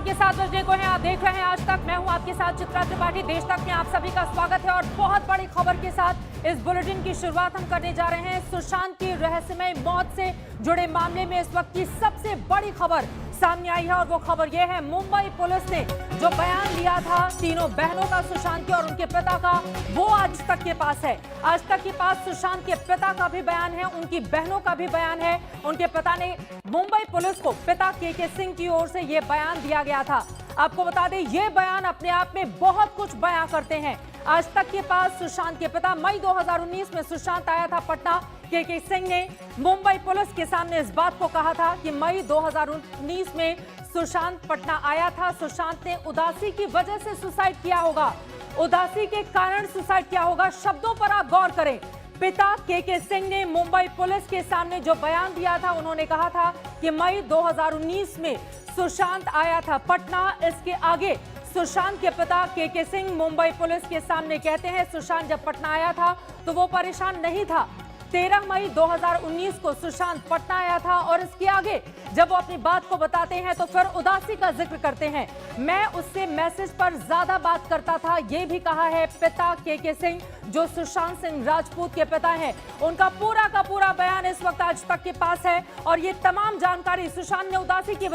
के 7 बजने को है। आप देख रहे हैं आज तक। मैं हूं आपके साथ चित्रा त्रिपाठी। देश तक में आप सभी का स्वागत है और बहुत बड़ी खबर के साथ इस बुलेटिन की शुरुआत हम करने जा रहे हैं। सुशांत की रहस्यमय मौत से जुड़े मामले में इस वक्त की सबसे बड़ी खबर सामने आई है और वो खबर ये है, मुंबई पुलिस ने जो बयान लिया था तीनों बहनों का, सुशांत के और उनके पिता का, वो आज तक के पास है। आज तक के पास सुशांत के पिता का भी बयान है, उनकी बहनों का भी बयान है। उनके पिता ने मुंबई पुलिस को, पिता के सिंह की ओर से ये बयान दिया गया था। आपको बता दें, ये बयान अपने आप में बहुत कुछ बयां करते हैं। आज तक के पास सुशांत के पिता, मई 2019 में सुशांत आया था पटना। के सिंह ने मुंबई पुलिस के सामने इस बात को कहा था कि मई 2019 में सुशांत पटना आया था। सुशांत ने उदासी की वजह से सुसाइड किया होगा, उदासी के कारण सुसाइड किया होगा। शब्दों पर आप गौर करें। पिता के सिंह ने मुंबई पुलिस के सामने जो बयान दिया था, उन्होंने कहा था कि मई 2019 में सुशांत आया था पटना। इसके आगे सुशांत के पिता के सिंह मुंबई पुलिस के सामने कहते हैं, सुशांत जब पटना आया था तो वो परेशान नहीं था। 13 मई 2019 को सुशांत पटना आया था और इसके आगे जब वो अपनी बात को बताते हैं तो फिर उदासी का जिक्र करते हैं। मैं उससे मैसेज पर ज्यादा बात करता था, ये भी कहा है पिता के सिंह, जो सुशांत सिंह राजपूत के पिता हैं। उनका पूरा का पूरा बयान इस वक्त आज तक के पास है और ये तमाम जानकारी, सुशांत ने उदासी की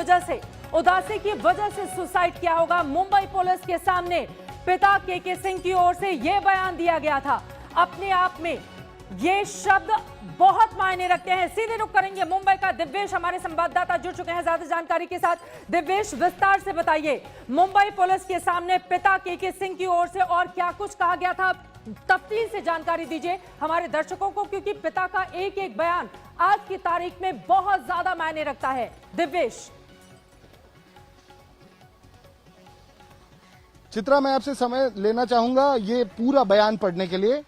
वजह से सुसाइड किया होगा। मुंबई पुलिस के सामने पिता के सिंह की ओर से यह बयान दिया गया था। अपने आप में ये शब्द बहुत मायने रखते हैं। सीधे रुख करेंगे मुंबई का। दिव्येश हमारे संवाददाता जुड़ चुके हैं ज्यादा जानकारी के साथ। दिव्येश, विस्तार से बताइए, मुंबई पुलिस के सामने पिता के सिंह की ओर से और क्या कुछ कहा गया था, तफसील से जानकारी दीजिए हमारे दर्शकों को, क्योंकि पिता का एक एक बयान आज की तारीख में बहुत ज्यादा मायने रखता है। दिव्येश। चित्रा, मैं आपसे समय लेना चाहूंगा ये पूरा बयान पढ़ने के लिए।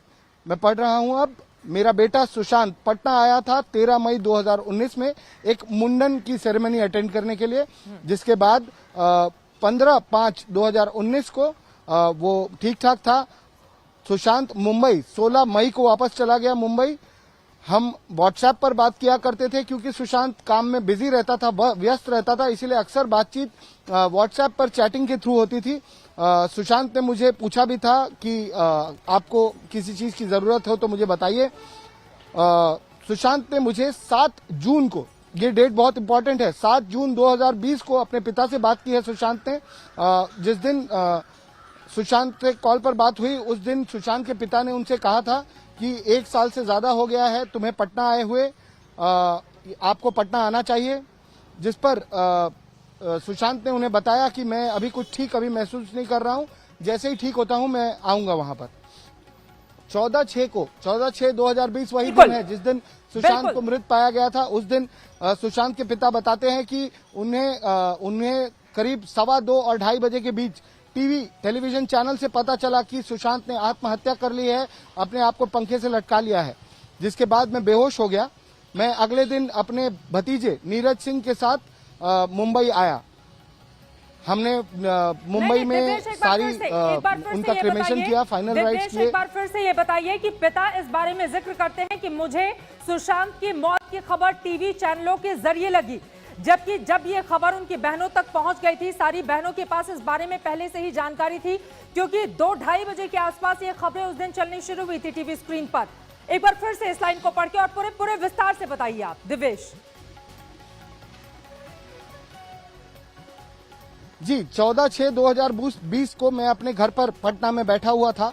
मैं पढ़ रहा हूं अब। मेरा बेटा सुशांत पटना आया था 13 मई 2019 में एक मुंडन की सेरेमनी अटेंड करने के लिए, जिसके बाद 15/5/2019 को वो ठीक ठाक था। सुशांत मुंबई 16 मई को वापस चला गया मुंबई। हम व्हाट्सएप पर बात किया करते थे क्योंकि सुशांत काम में बिजी रहता था, व्यस्त रहता था, इसीलिए अक्सर बातचीत व्हाट्सएप पर चैटिंग के थ्रू होती थी। सुशांत ने मुझे पूछा भी था कि आपको किसी चीज की जरूरत हो तो मुझे बताइए। सुशांत ने मुझे 7 जून को, ये डेट बहुत इंपॉर्टेंट है, 7 जून 2020 को अपने पिता से बात की है सुशांत ने। जिस दिन सुशांत से कॉल पर बात हुई, उस दिन सुशांत के पिता ने उनसे कहा था कि 1 साल से ज्यादा हो गया है तुम्हें पटना आए हुए, आपको पटना आना चाहिए। जिस पर सुशांत ने उन्हें बताया कि मैं अभी कुछ ठीक अभी महसूस नहीं कर रहा हूं, जैसे ही ठीक होता हूं मैं आऊंगा वहां पर। 14/6/2020 वही दिन है जिस दिन सुशांत को मृत पाया गया था। उस दिन सुशांत के पिता बताते हैं कि उन्हें करीब 2:15 और 2:30 बजे के बीच टेलीविजन चैनल से पता चला कि सुशांत ने आत्महत्या कर ली है, अपने आप को पंखे से लटका लिया है। जिसके बाद मैं बेहोश हो गया। मैं अगले दिन अपने भतीजे नीरज सिंह के साथ मुंबई आया। हमने मुंबई में सारी उनका क्रेमेशन किया, फाइनल राइट्स किए। एक बार फिर से ये बताइए कि पिता इस बारे में जिक्र करते हैं कि मुझे सुशांत की मौत की खबर टीवी चैनलों के जरिए लगी, जबकि जब ये खबर उनकी बहनों तक पहुंच गई थी, सारी बहनों के पास इस बारे में पहले से ही जानकारी थी, क्योंकि 2-2:30 बजे के आसपास ये खबरें उस दिन चलनी शुरू हुई थी टीवी स्क्रीन पर। एक बार फिर से इस लाइन को पढ़ के और पूरे विस्तार से बताइए आप, दिव्येश। जी, 14/6/2020 को मैं अपने घर पर पटना में बैठा हुआ था।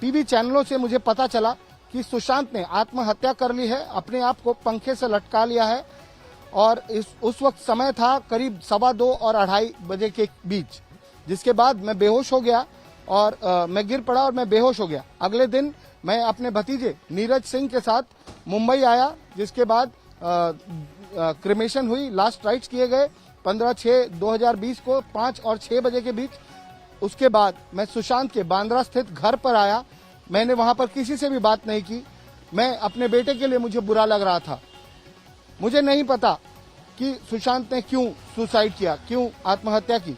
टीवी चैनलों से मुझे पता चला कि सुशांत ने आत्महत्या कर ली है, अपने आप को पंखे से लटका लिया है और उस वक्त समय था करीब 2:15 और 2:30 बजे के बीच। जिसके बाद मैं बेहोश हो गया और मैं गिर पड़ा और मैं बेहोश हो गया। अगले दिन मैं अपने भतीजे नीरज सिंह के साथ मुंबई आया, जिसके बाद क्रिमेशन हुई, लास्ट राइट्स किए गए 15/6/2020 को 5 और 6 बजे के बीच। उसके बाद मैं सुशांत के बांद्रा स्थित घर पर आया। मैंने वहां पर किसी से भी बात नहीं की। मैं अपने बेटे के लिए, मुझे बुरा लग रहा था। मुझे नहीं पता कि सुशांत ने क्यों सुसाइड किया, क्यों आत्महत्या की।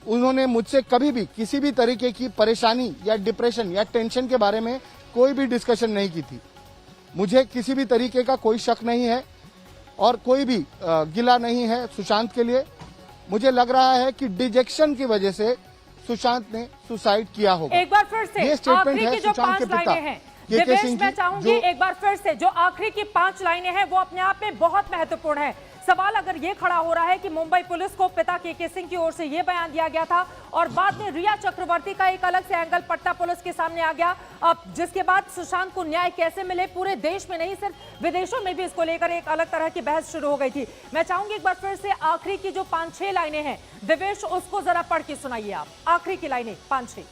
उन्होंने मुझसे कभी भी किसी भी तरीके की परेशानी या डिप्रेशन या टेंशन के बारे में कोई भी डिस्कशन नहीं की थी। मुझे किसी भी तरीके का कोई शक नहीं है और कोई भी गिला नहीं है सुशांत के लिए। मुझे लग रहा है कि डिजेक्शन की वजह से सुशांत ने सुसाइड किया होगा। एक बार फिर से ये स्टेटमेंट आखिरी है की जो सुशांत के 5 पिता लाइनें हैं के दिवेश, सिंह मैं की, चाहूंगी जो एक बार फिर से जो आखिरी की 5 लाइनें हैं वो अपने आप में बहुत महत्वपूर्ण है। सवाल अगर ये खड़ा हो रहा है कि मुंबई पुलिस को पिता के सिंह की ओर से ये बयान दिया गया था और बाद में रिया चक्रवर्ती का एक अलग से एंगल पट्टा पुलिस के सामने आ गया, अब जिसके बाद सुशांत को न्याय कैसे मिले, पूरे देश में नहीं सिर्फ विदेशों में भी इसको लेकर एक अलग तरह की बहस शुरू हो गई थी। मैं चाहूंगी एक बार फिर से आखिरी की जो 5-6 लाइनें हैं दिवेश, उसको जरा पढ़ के सुनाइए आप। आखिरी की लाइनें 5-6।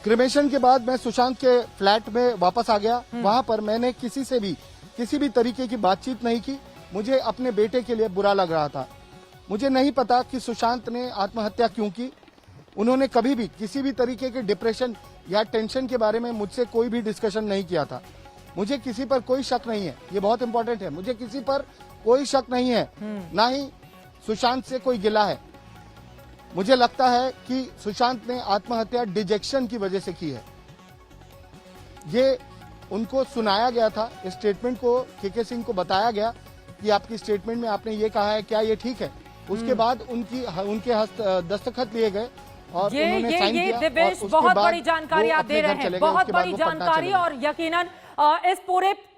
क्रिमेशन के बाद मैं सुशांत के फ्लैट में वापस आ गया। वहां पर मैंने किसी भी तरीके की बातचीत नहीं की। मुझे अपने बेटे के लिए बुरा लग रहा था। मुझे नहीं पता कि सुशांत ने आत्महत्या क्यों की। उन्होंने कभी भी किसी भी तरीके के डिप्रेशन या टेंशन के बारे में मुझसे कोई भी डिस्कशन नहीं किया था। मुझे किसी पर कोई शक नहीं है, ये बहुत इंपॉर्टेंट है। मुझे किसी पर कोई शक नहीं है, ना ही सुशांत से कोई गिला है। मुझे लगता है कि सुशांत ने आत्महत्या डिजेक्शन की वजह से की है। ये उनको सुनाया गया था, इस स्टेटमेंट को के सिंह को बताया गया कि आपकी स्टेटमेंट में आपने ये कहा है, क्या ये ठीक है? उसके बाद उनके दस्तखत लिए गए और उन्होंने साइन किया। दिवेश, बहुत बड़ी जानकारी आप दे रहे हैं, बहुत बड़ी जानकारी, और यकीनन इस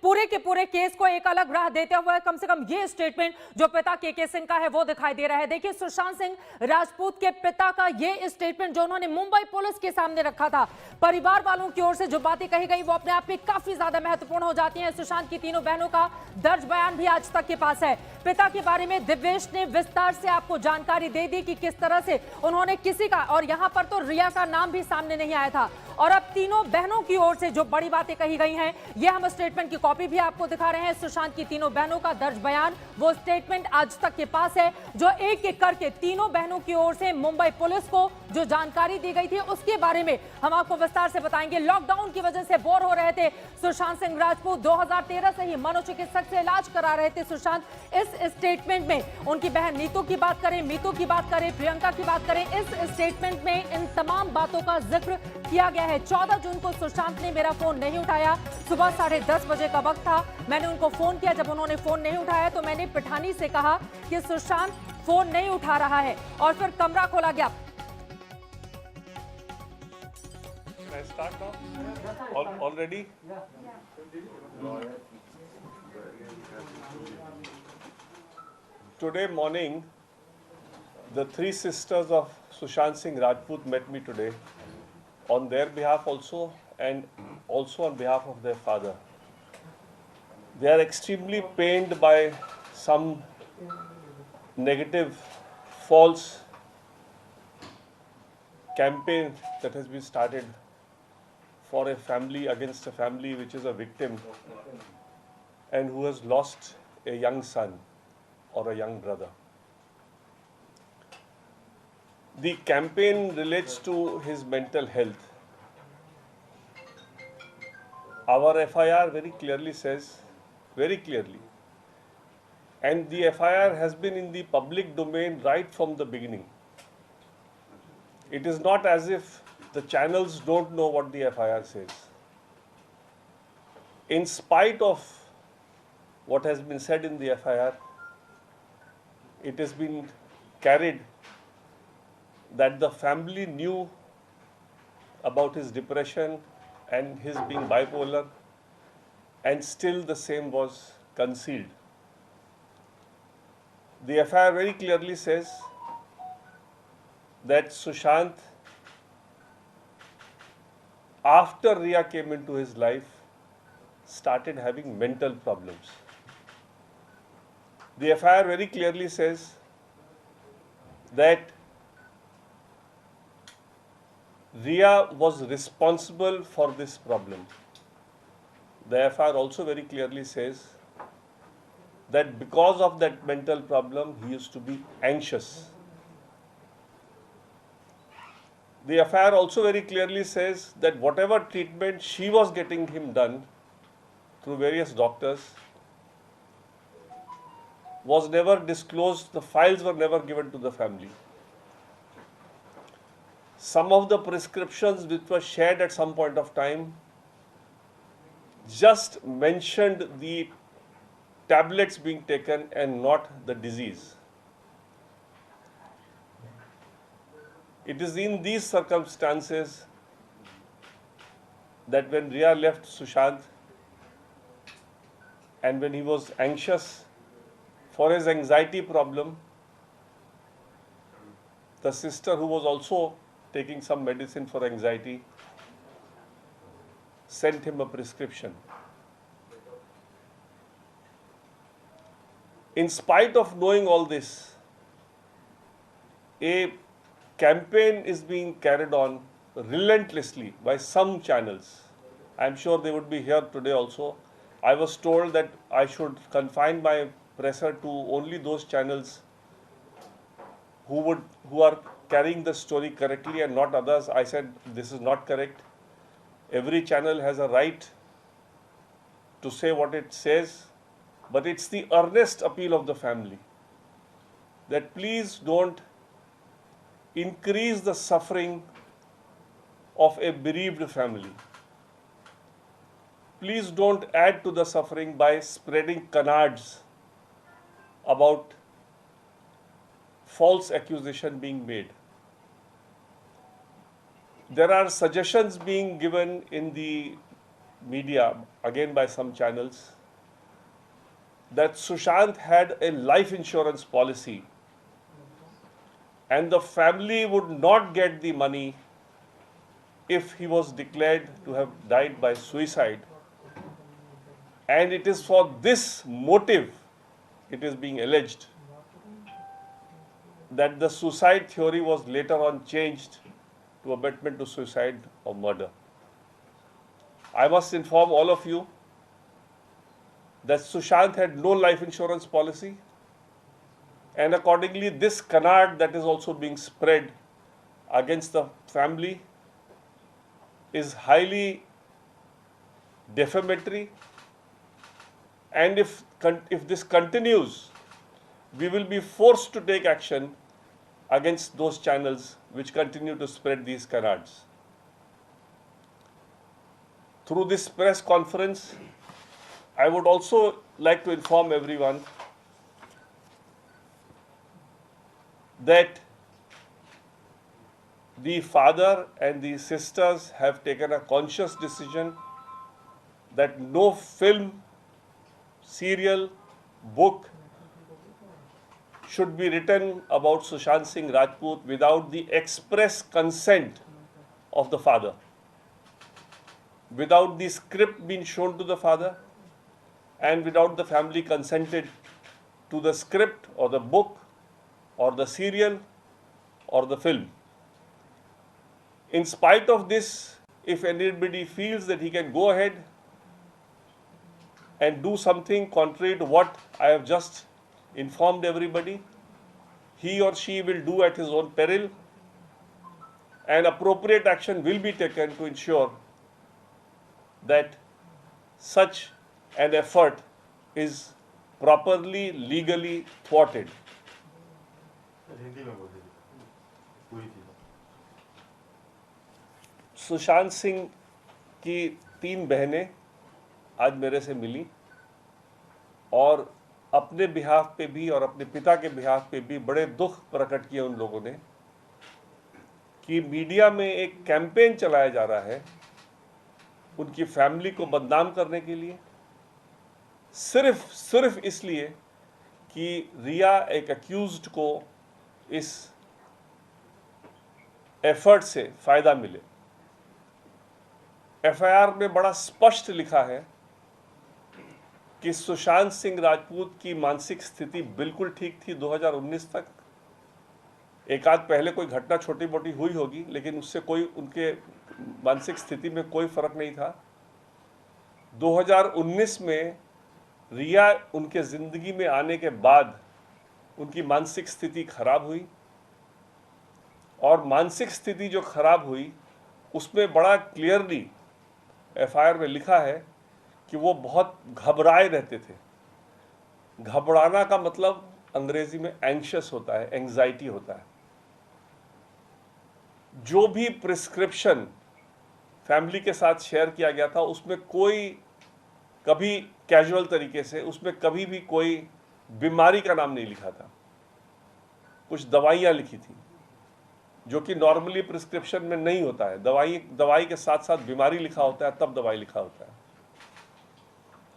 पूरे के पूरे केस को एक अलग राह देते हुए कम से कम ये स्टेटमेंट जो पिता के सिंह का है वो दिखाई दे रहा है। देखिए, सुशांत सिंह राजपूत के पिता का ये स्टेटमेंट जो उन्होंने मुंबई पुलिस के सामने रखा था, परिवार वालों की ओर से जो बातें कही गई वो अपने आप में काफी ज्यादा महत्वपूर्ण हो जाती हैं। सुशांत की तीनों बहनों का दर्ज बयान भी आज तक के पास है। पिता के बारे में दिवेश ने विस्तार से आपको जानकारी दे दी कि किस तरह से उन्होंने किसी का, और यहां पर तो रिया का नाम भी सामने नहीं आया था, और अब तीनों बहनों की ओर से जो बड़ी बातें कही गई हैं, ये हम स्टेटमेंट की कॉपी भी आपको दिखा रहे हैं। सुशांत की तीनों बहनों का दर्ज बयान, वो स्टेटमेंट आज तक के पास है, जो एक एक करके तीनों बहनों की ओर से मुंबई पुलिस को जो जानकारी दी गई थी उसके बारे में हम आपको विस्तार से बताएंगे। लॉकडाउन की वजह से बोर हो रहे थे सुशांत सिंह राजपूत, 2013 से ही मनोचिकित्सक से इलाज करा रहे थे सुशांत। इस स्टेटमेंट में उनकी बहन नीतू की बात करें, मीतू की बात करें, प्रियंका की बात करें, इस स्टेटमेंट में इन तमाम बातों का जिक्र किया गया है। 14 जून को सुशांत ने मेरा फोन नहीं उठाया, सुबह 10:30 बजे का वक्त था, मैंने उनको फोन किया, जब उन्होंने फोन नहीं उठाया तो मैंने पिठानी से कहा कि सुशांत फोन नहीं उठा रहा है, और फिर कमरा खोला गया। Can I start now? Already? Today morning, the three sisters of Sushant Singh Rajput met me today, on their behalf also, and also on behalf of their father. They are extremely pained by some negative, false campaign that has been started for a family, against a family which is a victim and who has lost a young son or a young brother. The campaign relates to his mental health. Our FIR very clearly says, very clearly, and the FIR has been in the public domain right from the beginning. It is not as if the channels don't know what the FIR says. In spite of what has been said in the FIR, it has been carried that the family knew about his depression and his being bipolar, and still the same was concealed. The FIR very clearly says that Sushant, after Riya came into his life, started having mental problems. The FIR very clearly says that Riya was responsible for this problem. The FIR also very clearly says that because of that mental problem, he used to be anxious. The FIR also very clearly says that whatever treatment she was getting him done through various doctors was never disclosed, the files were never given to the family. Some of the prescriptions which were shared at some point of time just mentioned the tablets being taken and not the disease. It is in these circumstances that when Riya left Sushant and when he was anxious for his anxiety problem, the sister, who was also taking some medicine for anxiety, sent him a prescription. In spite of knowing all this, a campaign is being carried on relentlessly by some channels. I'm sure they would be here today also. I was told that I should confine my presser to only those channels who are carrying the story correctly and not others. I said this is not correct. Every channel has a right to say what it says, but it's the earnest appeal of the family that please don't increase the suffering of a bereaved family. Please don't add to the suffering by spreading canards about false accusation being made. There are suggestions being given in the media, again by some channels, that Sushant had a life insurance policy and the family would not get the money if he was declared to have died by suicide. And it is for this motive, it is being alleged, that the suicide theory was later on changed to abetment to suicide or murder. I must inform all of you that Sushant had no life insurance policy, and accordingly this canard that is also being spread against the family is highly defamatory, and if this continues, we will be forced to take action against those channels which continue to spread these canards. Through this press conference, I would also like to inform everyone that the father and the sisters have taken a conscious decision that no film, serial, book should be written about Sushant Singh Rajput without the express consent of the father, without the script being shown to the father, and without the family consented to the script or the book or the serial or the film. In spite of this, if anybody feels that he can go ahead and do something contrary to what I have just informed everybody, he or she will do at his own peril, and appropriate action will be taken to ensure that such an effort is properly legally thwarted. Sushant Singh की 3 बहनें आज मेरे से मिली और अपने behalf पे भी और अपने पिता के बिहाफ पे भी बड़े दुख प्रकट किए उन लोगों ने कि मीडिया में एक कैंपेन चलाया जा रहा है उनकी फैमिली को बदनाम करने के लिए, सिर्फ इसलिए कि रिया एक अक्यूज्ड को इस एफर्ट से फायदा मिले। एफआईआर में बड़ा स्पष्ट लिखा है कि सुशांत सिंह राजपूत की मानसिक स्थिति बिल्कुल ठीक थी 2019 तक। एक आध पहले कोई घटना छोटी मोटी हुई होगी, लेकिन उससे कोई उनके मानसिक स्थिति में कोई फर्क नहीं था। 2019 में रिया उनके जिंदगी में आने के बाद उनकी मानसिक स्थिति खराब हुई, और मानसिक स्थिति जो खराब हुई उसमें बड़ा क्लियरली एफआईआर में लिखा है कि वो बहुत घबराए रहते थे। घबराना का मतलब अंग्रेजी में एंग्शियस होता है, एंग्जाइटी होता है। जो भी प्रिस्क्रिप्शन फैमिली के साथ शेयर किया गया था उसमें कोई कभी कैजुअल तरीके से, उसमें कभी भी कोई बीमारी का नाम नहीं लिखा था। कुछ दवाइयाँ लिखी थी जो कि नॉर्मली प्रिस्क्रिप्शन में नहीं होता है। दवाई के साथ साथ बीमारी लिखा होता है, तब दवाई लिखा होता है।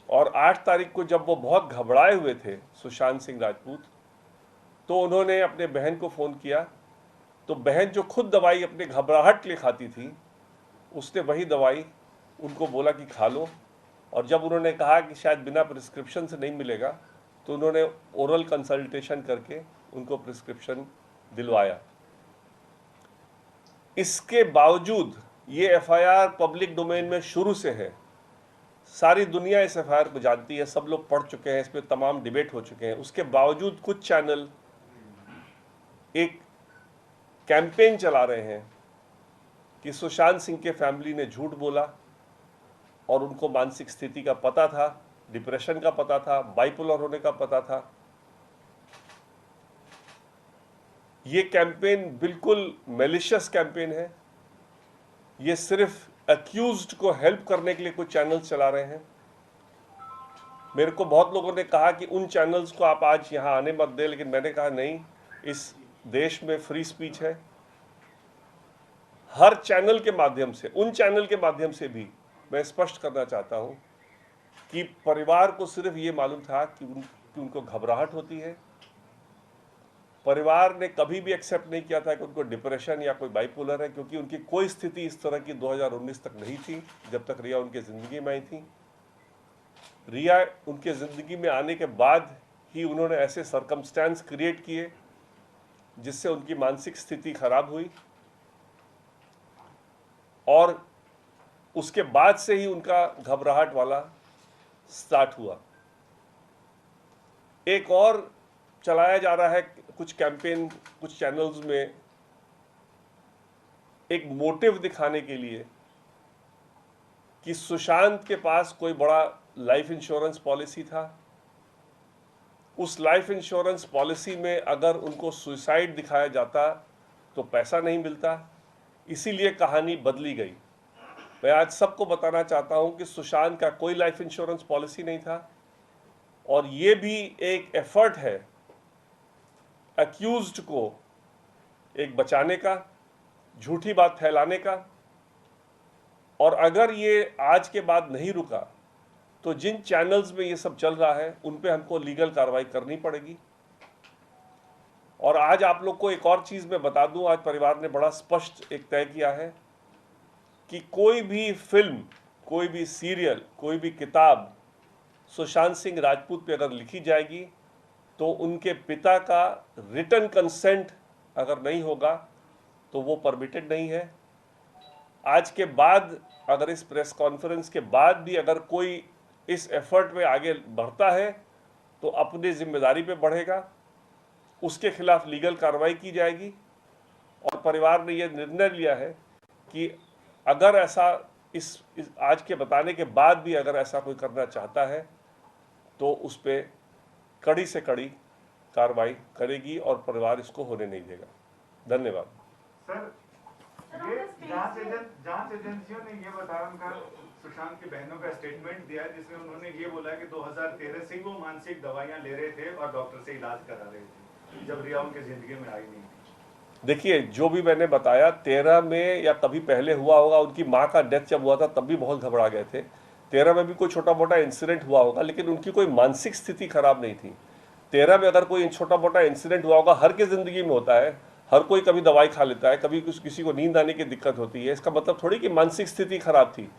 और 8 तारीख को जब वो बहुत घबराए हुए थे सुशांत सिंह राजपूत, तो उन्होंने अपने बहन को फ़ोन किया। तो बहन जो खुद दवाई अपने घबराहट के लिए खाती थी, उसने वही दवाई उनको बोला कि खा लो। और जब उन्होंने कहा कि शायद बिना प्रिस्क्रिप्शन से नहीं मिलेगा, तो उन्होंने ओरल कंसल्टेशन करके उनको प्रिस्क्रिप्शन दिलवाया। इसके बावजूद ये एफआईआर पब्लिक डोमेन में शुरू से है, सारी दुनिया इस एफआईआर को जानती है, सब लोग पढ़ चुके हैं, इस पर तमाम डिबेट हो चुके हैं। उसके बावजूद कुछ चैनल एक कैंपेन चला रहे हैं कि सुशांत सिंह के फैमिली ने झूठ बोला और उनको मानसिक स्थिति का पता था, डिप्रेशन का पता था, बाइपोलर होने का पता था। ये कैंपेन बिल्कुल मैलिशियस कैंपेन है। ये सिर्फ अक्यूज्ड को हेल्प करने के लिए कुछ चैनल्स चला रहे हैं। मेरे को बहुत लोगों ने कहा कि उन चैनल्स को आप आज यहाँ आने मत दें, लेकिन मैंने कहा नहीं, इस देश में फ्री स्पीच है। हर चैनल के माध्यम से, उन चैनल के माध्यम से भी मैं स्पष्ट करना चाहता हूँ कि परिवार को सिर्फ ये मालूम था कि उनको घबराहट होती है। परिवार ने कभी भी एक्सेप्ट नहीं किया था कि उनको डिप्रेशन या कोई बाइपोलर है, क्योंकि उनकी कोई स्थिति इस तरह की 2019 तक नहीं थी, जब तक रिया उनके ज़िंदगी में आई थी। रिया उनके ज़िंदगी में आने के बाद ही उन्होंने ऐसे सर्कमस्टेंस क्रिएट किए जिससे उनकी मानसिक स्थिति खराब हुई, और उसके बाद से ही उनका घबराहट वाला स्टार्ट हुआ। एक और चलाया जा रहा है कुछ कैंपेन कुछ चैनल्स में, एक मोटिव दिखाने के लिए कि सुशांत के पास कोई बड़ा लाइफ इंश्योरेंस पॉलिसी था। उस लाइफ इंश्योरेंस पॉलिसी में अगर उनको सुसाइड दिखाया जाता तो पैसा नहीं मिलता, इसीलिए कहानी बदली गई। मैं आज सबको बताना चाहता हूं कि सुशांत का कोई लाइफ इंश्योरेंस पॉलिसी नहीं था, और ये भी एक एफर्ट है अक्यूज्ड को एक बचाने का, झूठी बात फैलाने का। और अगर ये आज के बाद नहीं रुका तो जिन चैनल्स में ये सब चल रहा है उन पे हमको लीगल कार्रवाई करनी पड़ेगी। और आज आप लोग को एक और चीज़ मैं बता दूं, आज परिवार ने बड़ा स्पष्ट एक तय किया है कि कोई भी फिल्म, कोई भी सीरियल, कोई भी किताब सुशांत सिंह राजपूत पे अगर लिखी जाएगी तो उनके पिता का रिटन कंसेंट अगर नहीं होगा तो वो परमिटेड नहीं है। आज के बाद अगर इस प्रेस कॉन्फ्रेंस के बाद भी अगर कोई इस एफर्ट में आगे बढ़ता है तो अपनी जिम्मेदारी पे बढ़ेगा, उसके खिलाफ लीगल कार्रवाई की जाएगी। और परिवार ने यह निर्णय लिया है कि अगर ऐसा इस आज के बताने के बाद भी अगर ऐसा कोई करना चाहता है तो उस पर कड़ी से कड़ी कार्रवाई करेगी और परिवार इसको होने नहीं देगा। धन्यवाद। सर, ये जांच एजेंसियों ने ये बताया, उनका सुशांत की बहनों का स्टेटमेंट दिया जिसमें उन्होंने ये बोला कि 2013 से वो मानसिक दवाइयां ले रहे थे और डॉक्टर से इलाज करा रहे थे, जब रिया उनके जिंदगी में आई नहीं। देखिए, जो भी मैंने बताया 13 में या कभी पहले हुआ होगा, उनकी माँ का डेथ जब हुआ था तब भी बहुत घबरा गए थे। 13 में भी कोई छोटा मोटा इंसिडेंट हुआ होगा, लेकिन उनकी कोई मानसिक स्थिति खराब नहीं थी। 13 में अगर कोई छोटा मोटा इंसिडेंट हुआ होगा, हर की जिंदगी में होता है, हर कोई कभी दवाई खा लेता है, कभी किसी को नींद आने की दिक्कत होती है, इसका मतलब थोड़ी कि मानसिक स्थिति खराब थी।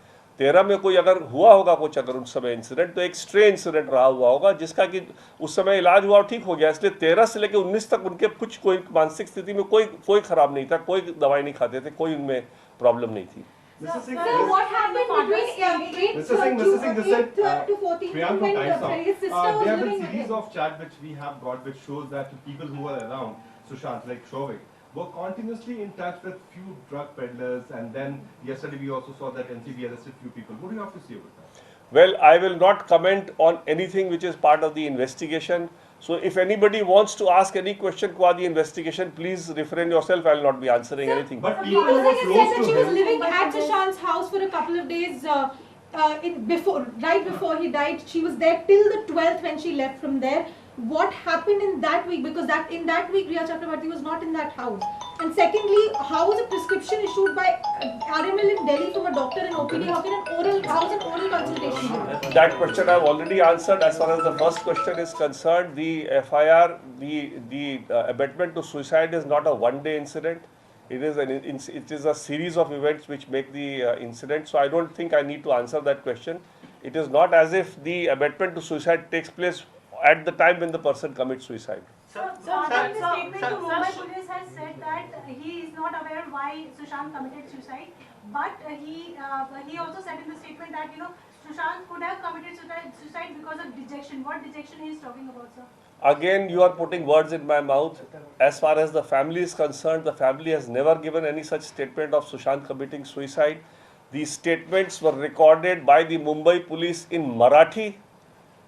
13 में कोई अगर हुआ होगा कुछ अगर उस समय इंसिडेंट, तो एक स्ट्रे इंसिडेंट रहा हुआ होगा जिसका कि उस समय इलाज हुआ और ठीक हो गया। इसलिए 13 से लेकर 19 तक उनके कुछ कोई मानसिक स्थिति में कोई खराब नहीं था, कोई दवाई नहीं खाते थे, कोई उनमें प्रॉब्लम नहीं थी। Mr. Singh, what happened between Mr. Singh, this is to 14 Priyank from when Times Now. his sister was There have been living with series him? of chat which we have got which shows that people who were around Sushant, like Shovik, were continuously in touch with few drug peddlers, and then yesterday we also saw that NCB arrested few people. What do you have to say about that? Well, I will not comment on anything which is part of the investigation. So if anybody wants to ask any question about the investigation, please refrain yourself. I will not be answering anything. But People people who said were close that to she was him, living at Sushant's house for a couple of days right before he died, she was there till the 12th when she left from there. What happened in that week? Because in that week, Riya Chakrabarti was not in that house. And secondly, how was a prescription issued by RML in Delhi from a doctor in OPD? How is an oral consultation given? That question I've already answered. As far as the first question is concerned, the FIR, the abetment to suicide is not a one-day incident. It is a series of events which make the incident. So I don't think I need to answer that question. It is not as if the abetment to suicide takes place at the time when the person commits suicide. The statement to Mumbai police has said that he is not aware why Sushant committed suicide, but he also said in the statement that Sushant could have committed suicide because of dejection. What dejection he is talking about, sir? Again, you are putting words in my mouth. As far as the family is concerned, the family has never given any such statement of Sushant committing suicide. These statements were recorded by the Mumbai police in Marathi.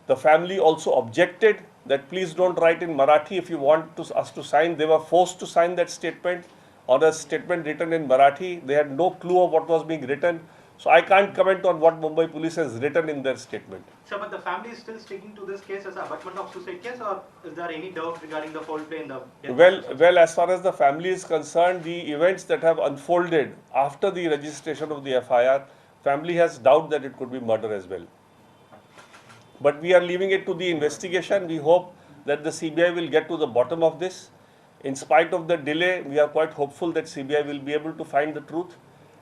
The family also objected that please don't write in Marathi if you want us to sign. They were forced to sign that statement or a statement written in Marathi. They had no clue of what was being written. So I can't comment on what Mumbai police has written in their statement. Sir, but the family is still sticking to this case as a abetment of suicide case, or is there any doubt regarding the foul play in the death? Well, as far as the family is concerned, the events that have unfolded after the registration of the FIR, family has doubt that it could be murder as well. But we are leaving it to the investigation. We hope that the CBI will get to the bottom of this. In spite of the delay, we are quite hopeful that CBI will be able to find the truth.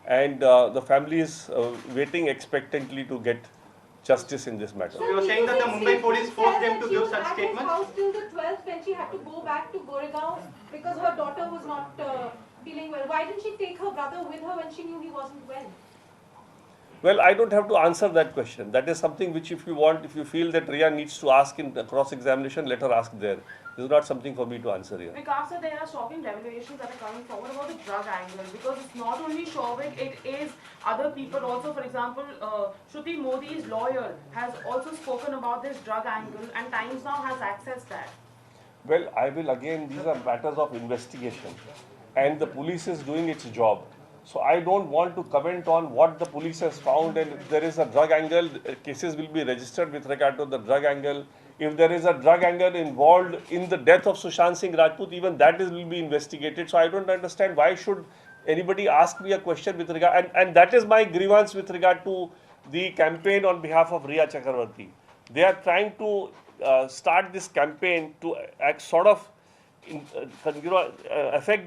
And the family is waiting expectantly to get justice in this matter. So you are saying that the Mumbai police forced them to give such statements? House till the 12th when she had to go back to Goregaon because her daughter was not feeling well. Why didn't she take her brother with her when she knew he wasn't well? Well, I don't have to answer that question. That is something which if you feel that Riya needs to ask in the cross-examination, let her ask there. This is not something for me to answer here. Because there are shocking revelations that are coming forward about the drug angle, because it's not only Shouvik, it is other people also. For example, Shruti Modi's lawyer has also spoken about this drug angle, and Times Now has accessed that. Well, I will again, these are matters of investigation and the police is doing its job. So I don't want to comment on what the police has found, and if there is a drug angle, cases will be registered with regard to the drug angle. If there is a drug angle involved in the death of Sushant Singh Rajput, even that will be investigated. So I don't understand why should anybody ask me a question with regard, and that is my grievance with regard to the campaign on behalf of Riya Chakrabarti. They are trying to start this campaign to affect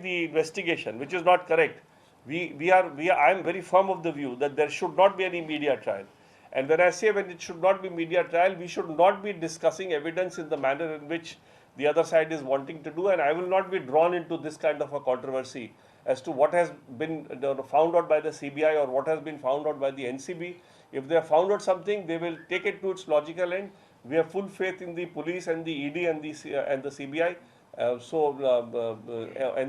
the investigation, which is not correct. I am very firm of the view that there should not be any media trial. And when I say when it should not be media trial, we should not be discussing evidence in the manner in which the other side is wanting to do. And I will not be drawn into this kind of a controversy as to what has been found out by the CBI or what has been found out by the NCB. If they have found out something, they will take it to its logical end. We have full faith in the police and the ED and the CBI and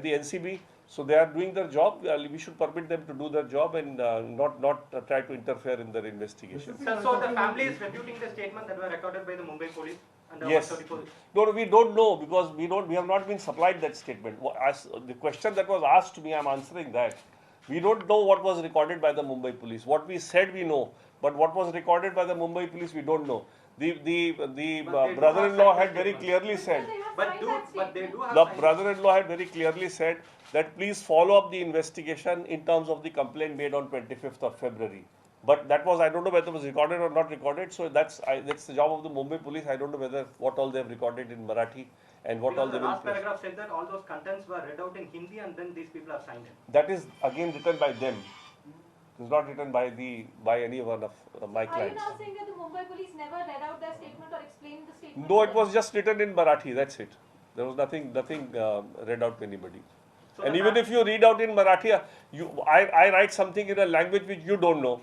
the NCB. So they are doing their job. We should permit them to do their job and not try to interfere in their investigation. Sir, so the family is refuting the statement that were recorded by the Mumbai police and the Yes. 130 police? No, we don't know because we have not been supplied that statement. As the question that was asked to me, I am answering that. We don't know what was recorded by the Mumbai police. What we said we know, but what was recorded by the Mumbai police we don't know. The brother-in-law had very clearly said. But they do have The signed- brother-in-law had very clearly said that please follow up the investigation in terms of the complaint made on 25th of February. But that was, I don't know whether it was recorded or not recorded. So that's the job of the Mumbai police. I don't know whether what all they have recorded in Marathi and what all Because they the will last press. paragraph said that all those contents were read out in Hindi and then these people have signed it. That is again written by them. It is not written by any one of my Are you clients. now saying that the Mumbai police never read out their statement or explained the statement? No, it was just written in Marathi. That's it. There was nothing read out to anybody. So And the even if you read out in Marathi, I write something in a language which you don't know,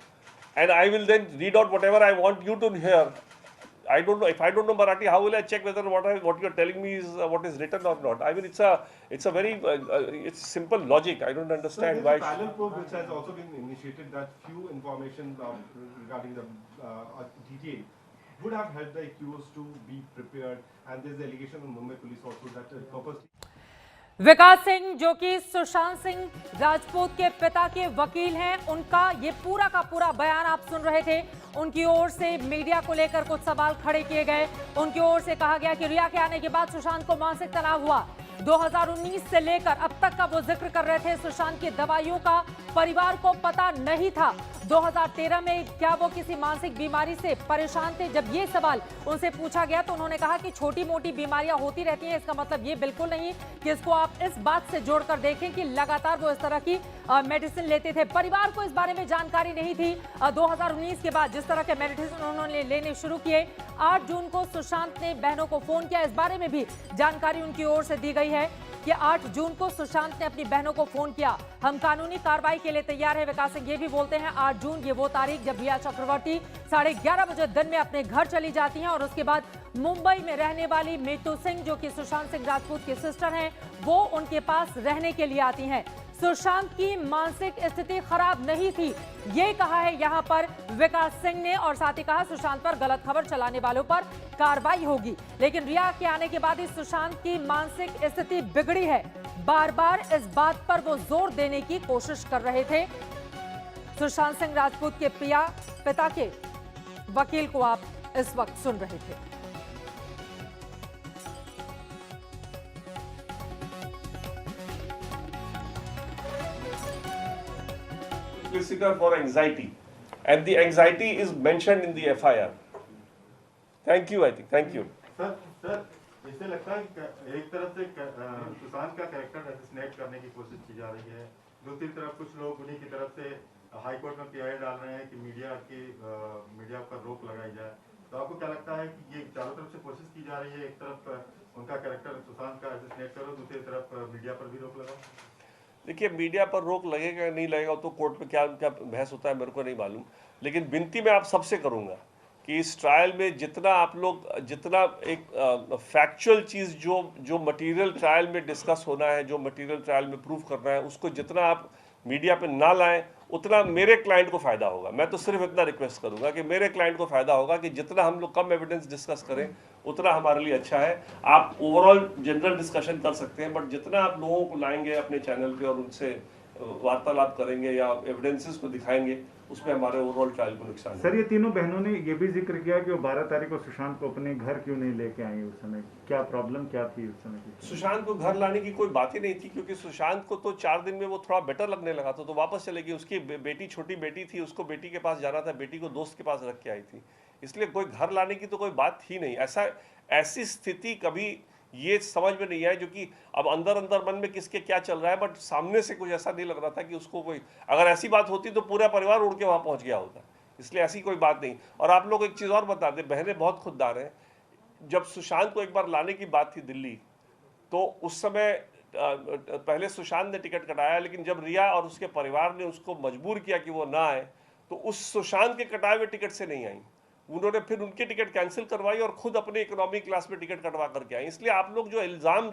and I will then read out whatever I want you to hear. I don't know if I don't know Marathi. How will I check whether what you are telling me is what is written or not? I mean, it's a very it's simple logic. I don't understand So why. there's a parallel probe which has also been initiated that few information regarding the detail would have helped the accused to be prepared, and there's the allegation of Mumbai police also that purposely. विकास सिंह जो कि सुशांत सिंह राजपूत के पिता के वकील हैं, उनका ये पूरा का पूरा बयान आप सुन रहे थे। उनकी ओर से मीडिया को लेकर कुछ सवाल खड़े किए गए। उनकी ओर से कहा गया कि रिया के आने के बाद सुशांत को मानसिक तनाव हुआ। 2019 से लेकर अब तक का वो जिक्र कर रहे थे। सुशांत की दवाइयों का परिवार को पता नहीं था। 2013 में क्या वो किसी मानसिक बीमारी से परेशान थे? जब ये सवाल उनसे पूछा गया तो उन्होंने कहा कि छोटी मोटी बीमारियां होती रहती हैं। इसका मतलब ये बिल्कुल नहीं कि इसको आप इस बात से जोड़कर देखें कि लगातार वो इस तरह की मेडिसिन लेते थे। परिवार को इस बारे में जानकारी नहीं थी। 2019 के बाद जिस तरह के मेडिसिन उन्होंने लेने शुरू किए, 8 जून को सुशांत ने बहनों को फोन किया। इस बारे में भी जानकारी उनकी ओर से दी गई है कि 8 जून को सुशांत ने अपनी बहनों को फोन किया। हम कानूनी कार्रवाई के लिए तैयार है। विकास सिंह ये भी बोलते हैं 8 जून ये वो तारीख जब रिया चक्रवर्ती 11:30 बजे दिन में अपने घर चली जाती हैं और उसके बाद मुंबई में रहने वाली मीतू सिंह जो कि सुशांत सिंह राजपूत की सिस्टर हैं, वो उनके पास रहने के लिए आती हैं। सुशांत की मानसिक स्थिति खराब नहीं थी, ये कहा है यहां पर विकास सिंह ने, और साथ ही कहा सुशांत पर गलत खबर चलाने वालों पर कार्रवाई होगी। लेकिन रिया के आने के बाद ही सुशांत की मानसिक स्थिति बिगड़ी है। बार बार इस बात पर वो जोर देने की कोशिश कर रहे थे। सुशांत सिंह राजपूत के पिता के वकील को आप इस वक्त सुन रहे थे। Solicitor for anxiety, and the anxiety is mentioned in the FIR. Thank you, I think. Thank you. Sir इससे लगता है कि एक तरफ से सुशांत का कैरेक्टर असैसिनेट करने की कोशिश की जा रही है, दूसरी तरफ कुछ लोग उन्हीं की तरफ से हाई कोर्ट में पीआई डाल रहे हैं कि मीडिया पर रोक लगाई जाए। तो आपको क्या लगता है कि ये चारों तरफ से कोशिश की जा रही है, एक तरफ उनका कैरेक्टर सुशांत का असैसिनेट करो, दूसरी तरफ मीडिया पर भी रोक लगाओ? देखिए, मीडिया पर रोक लगेगा या नहीं लगेगा तो कोर्ट में क्या क्या बहस होता है मेरे को नहीं मालूम, लेकिन विनती मैं आप सबसे करूंगा कि इस ट्रायल में जितना एक फैक्चुअल चीज़ जो मटेरियल ट्रायल में डिस्कस होना है, जो मटेरियल ट्रायल में प्रूव करना है, उसको जितना आप मीडिया पे ना लाएं उतना मेरे क्लाइंट को फ़ायदा होगा। मैं तो सिर्फ इतना रिक्वेस्ट करूंगा कि मेरे क्लाइंट को फ़ायदा होगा कि जितना हम लोग कम एविडेंस डिस्कस करें उतना हमारे लिए अच्छा है। आप ओवरऑल जनरल डिस्कशन कर सकते हैं, बट जितना आप लोगों को लाएंगे अपने चैनल पे और उनसे वार्तालाप करेंगे या एविडेंसेस को दिखाएंगे, उसमें हमारे ओवरऑल ट्रायल को नुकसान है। सर, ये तीनों बहनों ने ये भी जिक्र किया कि वो 12 तारीख को सुशांत को अपने घर क्यों नहीं लेके आई? उस समय क्या प्रॉब्लम क्या थी उस समय की? सुशांत को घर लाने की कोई बात ही नहीं थी, क्योंकि सुशांत को तो 4 दिन में वो थोड़ा बेटर लगने लगा था तो वापस चलेगी। उसकी बेटी, छोटी बेटी थी, उसको बेटी के पास जाना था, बेटी को दोस्त के पास रख के आई थी, इसलिए कोई घर लाने की तो कोई बात ही नहीं। ऐसी स्थिति कभी ये समझ में नहीं आया, जो कि अब अंदर मन में किसके क्या चल रहा है, बट सामने से कुछ ऐसा नहीं लग रहा था कि उसको कोई, अगर ऐसी बात होती तो पूरा परिवार उड़ के वहाँ पहुँच गया होता, इसलिए ऐसी कोई बात नहीं। और आप लोग एक चीज़ और बता दें, बहनें बहुत खुददार हैं। जब सुशांत को एक बार लाने की बात थी दिल्ली, तो उस समय पहले सुशांत ने टिकट कटाया, लेकिन जब रिया और उसके परिवार ने उसको मजबूर किया कि वो ना आए, तो उस सुशांत के कटाए हुए टिकट से नहीं आई। उन्होंने फिर उनकी टिकट कैंसिल करवाई और खुद अपने इकोनॉमी क्लास में टिकट कटवा करके आए। इसलिए आप लोग जो इल्ज़ाम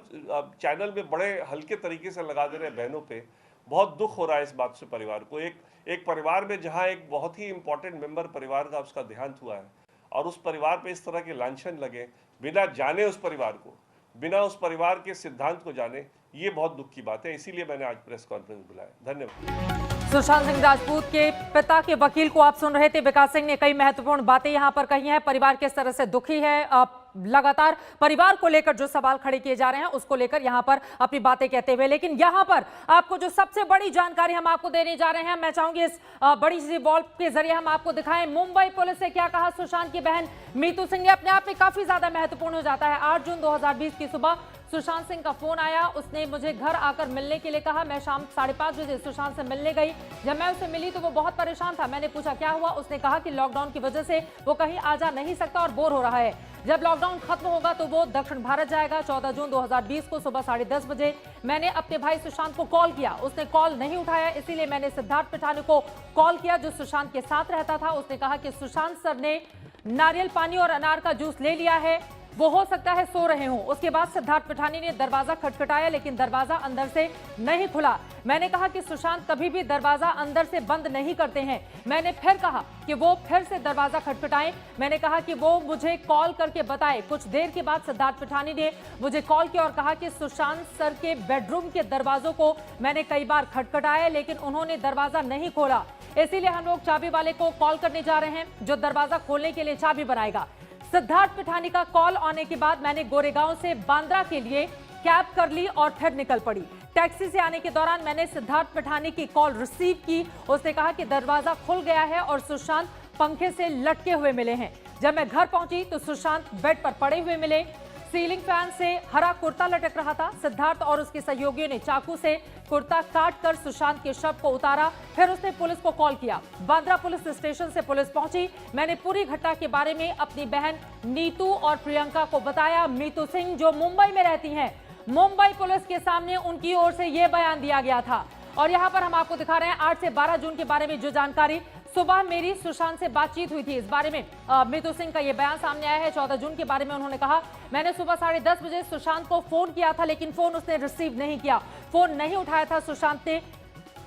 चैनल में बड़े हल्के तरीके से लगा दे रहे हैं बहनों पे, बहुत दुख हो रहा है इस बात से परिवार को। एक परिवार में जहां एक बहुत ही इंपॉर्टेंट मेंबर परिवार का उसका देहांत हुआ है और उस परिवार पे इस तरह के लांछन लगे, बिना जाने उस परिवार को, बिना उस परिवार के सिद्धांत को जाने, ये बहुत दुख की बात है। इसीलिए मैंने आज प्रेस कॉन्फ्रेंस बुलाया। धन्यवाद। सुशांत सिंह राजपूत के पिता के वकील को आप सुन रहे थे। विकास सिंह ने कई महत्वपूर्ण बातें यहां पर कही हैं। परिवार किस तरह से दुखी है, लगातार परिवार को लेकर जो सवाल खड़े किए जा रहे हैं उसको लेकर यहां पर अपनी बातें कहते हुए, लेकिन यहां पर आपको जो सबसे बड़ी जानकारी हम आपको देने जा रहे हैं, मैं चाहूंगी इस बड़ी सी वॉल के जरिए हम आपको दिखाएं। मुंबई पुलिस ने क्या कहा सुशांत की बहन मीतू सिंह ने, अपने आप में काफी ज्यादा महत्वपूर्ण हो जाता है। 8 जून 2020 की सुबह सुशांत सिंह का फोन आया। उसने मुझे घर आकर मिलने के लिए कहा। मैं शाम 5:30 बजे सुशांत से मिलने गई। जब मैं उससे मिली तो वो बहुत परेशान था। मैंने पूछा क्या हुआ, उसने कहा कि लॉकडाउन की वजह से वो कहीं आ जा नहीं सकता और बोर हो रहा है। जब लॉकडाउन खत्म होगा तो वो दक्षिण भारत जाएगा। 14 जून 2020 को सुबह 10:30 बजे मैंने अपने भाई सुशांत को कॉल किया, उसने कॉल नहीं उठाया, इसीलिए मैंने सिद्धार्थ पिठानी को कॉल किया जो सुशांत के साथ रहता था। उसने कहा कि सुशांत सर ने नारियल पानी और अनार का जूस ले लिया है। वो हो सकता है सो रहे हों। उसके बाद सिद्धार्थ पिठानी ने दरवाजा खटखटाया, लेकिन दरवाजा अंदर से नहीं खुला। मैंने कहा कि सुशांत कभी भी दरवाजा अंदर से बंद नहीं करते हैं। मैंने फिर कहा कि वो फिर से दरवाजा खटखटाएं। मैंने कहा कि वो मुझे कॉल करके बताए। कुछ देर के बाद सिद्धार्थ पिठानी ने मुझे कॉल किया और कहा कि सुशांत सर के बेडरूम के दरवाजों को मैंने कई बार खटखटाया, लेकिन उन्होंने दरवाजा नहीं खोला। इसीलिए हम लोग चाबी वाले को कॉल करने जा रहे हैं, जो दरवाजा खोलने के लिए चाबी बनाएगा। सिद्धार्थ पिठानी का कॉल आने के बाद मैंने गोरेगांव से बांद्रा के लिए कैब कर ली और फिर निकल पड़ी। टैक्सी से आने के दौरान मैंने सिद्धार्थ पिठानी की कॉल रिसीव की। उसने कहा कि दरवाजा खुल गया है और सुशांत पंखे से लटके हुए मिले हैं। जब मैं घर पहुंची तो सुशांत बेड पर पड़े हुए मिले। सीलिंग फैन से हरा कुर्ता लटक रहा था। सिद्धार्थ और उसके सहयोगियों ने चाकू से कुर्ता काटकर सुशांत के शव को उतारा। फिर उसने पुलिस को कॉल किया। बांद्रा पुलिस स्टेशन से पुलिस पहुंची। मैंने पूरी घटना के बारे में अपनी बहन नीतू और प्रियंका को बताया। मीतू सिंह जो मुंबई में रहती हैं, मुंबई पुलिस के सामने उनकी ओर से यह बयान दिया गया था। और यहां पर हम आपको दिखा रहे हैं 8 से 12 जून के बारे में जो जानकारी। सुबह मेरी सुशांत से बातचीत हुई थी। इस बारे में मीतू सिंह का यह बयान सामने आया है। 14 जून के बारे में उन्होंने कहा, मैंने सुबह 10:30 बजे सुशांत को फोन किया था, लेकिन फोन उसने रिसीव नहीं किया, फोन नहीं उठाया था सुशांत ने।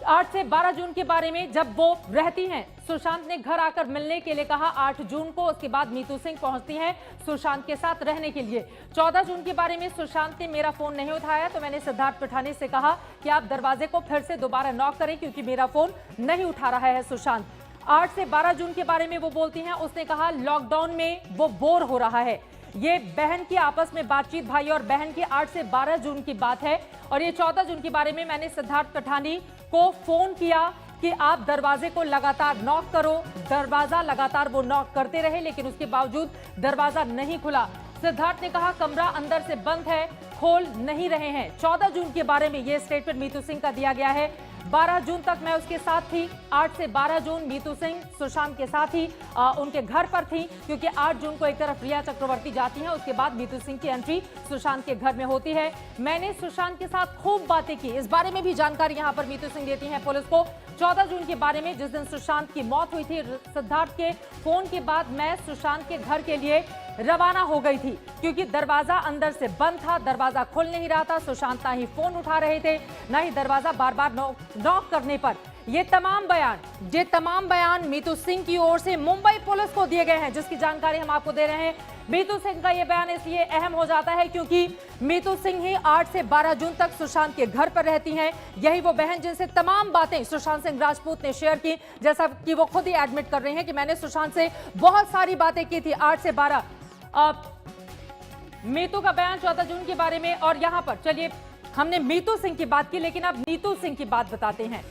8 से 12 जून के बारे में जब वो रहती हैं, सुशांत ने घर आकर मिलने के लिए कहा 8 जून को। उसके बाद मीतू सिंह पहुंचती हैं सुशांत के साथ रहने के लिए। 14 जून के बारे में सुशांत ने मेरा फोन नहीं उठाया, तो मैंने सिद्धार्थ पिठानी से कहा कि आप दरवाजे को फिर से दोबारा नॉक करें, क्योंकि मेरा फोन नहीं उठा रहा है सुशांत। 8 से 12 जून के बारे में वो बोलती हैं, उसने कहा लॉकडाउन में वो बोर हो रहा है। ये बहन की आपस में बातचीत, भाई और बहन की 8 से 12 जून की बात है। और ये 14 जून के बारे में मैंने सिद्धार्थ पिठानी को फोन किया कि आप दरवाजे को लगातार नॉक करो। दरवाजा लगातार वो नॉक करते रहे, लेकिन उसके बावजूद दरवाजा नहीं खुला। सिद्धार्थ ने कहा कमरा अंदर से बंद है, खोल नहीं रहे हैं। 14 जून के बारे में यह स्टेटमेंट मीतू सिंह का दिया गया है। 12 जून तक मैं उसके साथ थी। 8 से 12 जून मीतू सिंह सुशांत के साथ ही उनके घर पर थी, क्योंकि 8 जून को एक तरफ रिया चक्रवर्ती जाती हैं, उसके बाद मीतू सिंह की एंट्री सुशांत के घर में होती है। मैंने सुशांत के साथ खूब बातें की। इस बारे में भी जानकारी यहां पर मीतू सिंह देती हैं पुलिस को। 14 जून के बारे में, जिस दिन सुशांत की मौत हुई थी, सिद्धार्थ के फोन के बाद मैं सुशांत के घर के लिए रवाना हो गई थी, क्योंकि दरवाजा अंदर से बंद था, दरवाजा खुल नहीं रहा था। सुशांत ना ही फोन उठा रहे थे, ना ही दरवाजा बार बार नॉक करने पर। ये तमाम बयान मीतू सिंह की ओर से मुंबई पुलिस को दिए गए हैं, जिसकी जानकारी हम आपको दे रहे हैं। मीतू सिंह का ये बयान इसलिए अहम हो जाता है क्योंकि मीतू सिंह ही 8 से 12 जून तक सुशांत के घर पर रहती हैं। यही वो बहन जिनसे तमाम बातें सुशांत सिंह राजपूत ने शेयर की, जैसा कि वो खुद ही एडमिट कर रही हैं कि मैंने सुशांत से बहुत सारी बातें की थी 8 से 12। मीतू का बयान 14 जून के बारे में। और यहां पर चलिए, हमने मीतू सिंह की बात की, लेकिन अब नीतू सिंह की बात बताते हैं।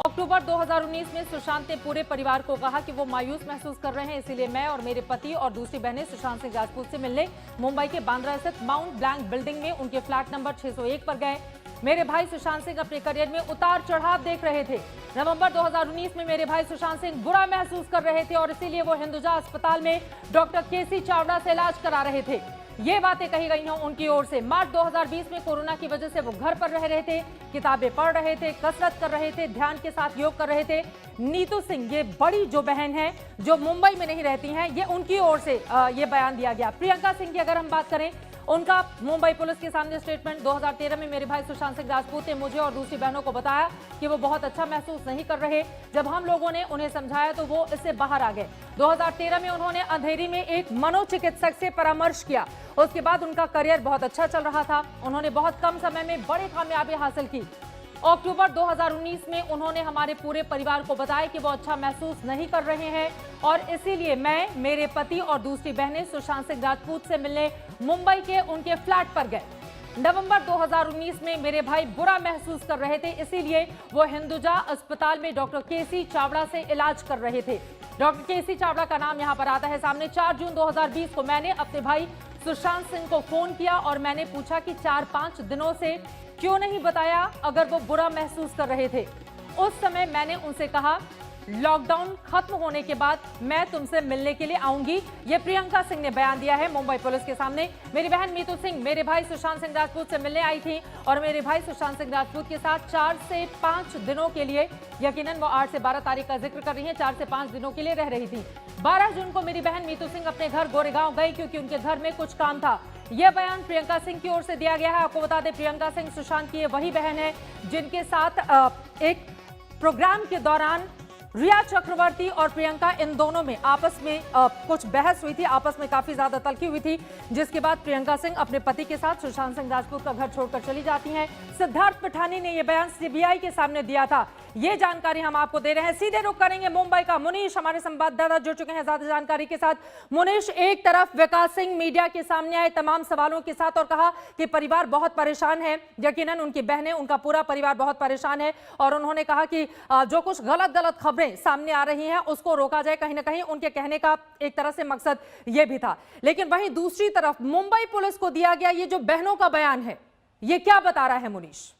अक्टूबर 2019 में सुशांत ने पूरे परिवार को कहा कि वो मायूस महसूस कर रहे हैं, इसीलिए मैं और मेरे पति और दूसरी बहनें सुशांत सिंह राजपूत से मिलने मुंबई के बांद्रा स्थित माउंट ब्लैंक बिल्डिंग में उनके फ्लैट नंबर 601 पर गए। मेरे भाई सुशांत सिंह अपने करियर में उतार चढ़ाव देख रहे थे। नवंबर 2019 में मेरे भाई सुशांत सिंह बुरा महसूस कर रहे थे और इसीलिए वो हिंदुजा अस्पताल में डॉक्टर केसी चावड़ा से इलाज करा रहे थे। ये बातें कही गई हैं उनकी ओर से। मार्च 2020 में कोरोना की वजह से वो घर पर रह रहे थे, किताबें पढ़ रहे थे, कसरत कर रहे थे, ध्यान के साथ योग कर रहे थे। नीतू सिंह, ये बड़ी जो बहन है जो मुंबई में नहीं रहती हैं, ये उनकी ओर से ये बयान दिया गया। प्रियंका सिंह की अगर हम बात करें, उनका मुंबई पुलिस के सामने स्टेटमेंट। 2013 में मेरे भाई सुशांत सिंह राजपूत ने मुझे और दूसरी बहनों को बताया कि वो बहुत अच्छा महसूस नहीं कर रहे। जब हम लोगों ने उन्हें समझाया तो वो इससे बाहर आ गए। 2013 में उन्होंने अंधेरी में एक मनोचिकित्सक से परामर्श किया। उसके बाद उनका करियर बहुत अच्छा चल रहा था। उन्होंने बहुत कम समय में बड़ी कामयाबी हासिल की। अक्टूबर 2019 में उन्होंने हमारे पूरे परिवार को बताया कि वो अच्छा महसूस नहीं कर रहे हैं और इसीलिए मैं, मेरे पति और दूसरी बहनें सुशांत सिंह राजपूत से मिलने मुंबई के उनके फ्लैट पर गए। नवंबर 2019 में मेरे भाई बुरा महसूस कर रहे थे, इसीलिए वो हिंदुजा अस्पताल में डॉक्टर केसी चावड़ा से इलाज कर रहे थे। डॉक्टर केसी चावड़ा का नाम यहाँ पर आता है सामने। 4 जून 2020 को मैंने अपने भाई सुशांत सिंह को फोन किया और मैंने पूछा कि 4-5 दिनों से क्यों नहीं बताया अगर वो बुरा महसूस कर रहे थे। उस समय मैंने उनसे कहा लॉकडाउन खत्म होने के बाद मैं तुमसे मिलने के लिए आऊंगी। ये प्रियंका सिंह ने बयान दिया है मुंबई पुलिस के सामने। मेरी बहन मीतू सिंह मेरे भाई सुशांत सिंह राजपूत से मिलने आई थी और मेरे भाई सुशांत सिंह राजपूत के साथ 4 से 5 दिनों के लिए, यकीनन वो 8 से 12 तारीख का जिक्र कर रही है, 4 से 5 दिनों के लिए रह रही थी। 12 जून को मेरी बहन मीतू सिंह अपने घर गोरेगांव गई क्योंकि उनके घर में कुछ काम था। यह बयान प्रियंका सिंह की ओर से दिया गया है। आपको बता दें, प्रियंका सिंह सुशांत की ये वही बहन है जिनके साथ एक प्रोग्राम के दौरान रिया चक्रवर्ती और प्रियंका, इन दोनों में आपस में कुछ बहस हुई थी, आपस में काफी ज्यादा तल्खी हुई थी, जिसके बाद प्रियंका सिंह अपने पति के साथ सुशांत सिंह राजपूत का घर छोड़कर चली जाती हैं। सिद्धार्थ पिठानी ने यह बयान सीबीआई के सामने दिया था। ये जानकारी हम आपको दे रहे हैं। सीधे रुख करेंगे मुंबई का। मुनीश हमारे संवाददाता जुड़ चुके हैं ज्यादा जानकारी के साथ। मुनीश, एक तरफ विकास सिंह मीडिया के सामने आए तमाम सवालों के साथ और कहा कि परिवार बहुत परेशान है, यकीनन उनकी बहनें, उनका पूरा परिवार बहुत परेशान है, और उन्होंने कहा कि जो कुछ गलत खबरें सामने आ रही हैं उसको रोका जाए। कहीं ना कहीं उनके कहने का एक तरह से मकसद यह भी था। लेकिन वहीं दूसरी तरफ मुंबई पुलिस को दिया गया ये जो बहनों का बयान है, ये क्या बता रहा है मुनीश?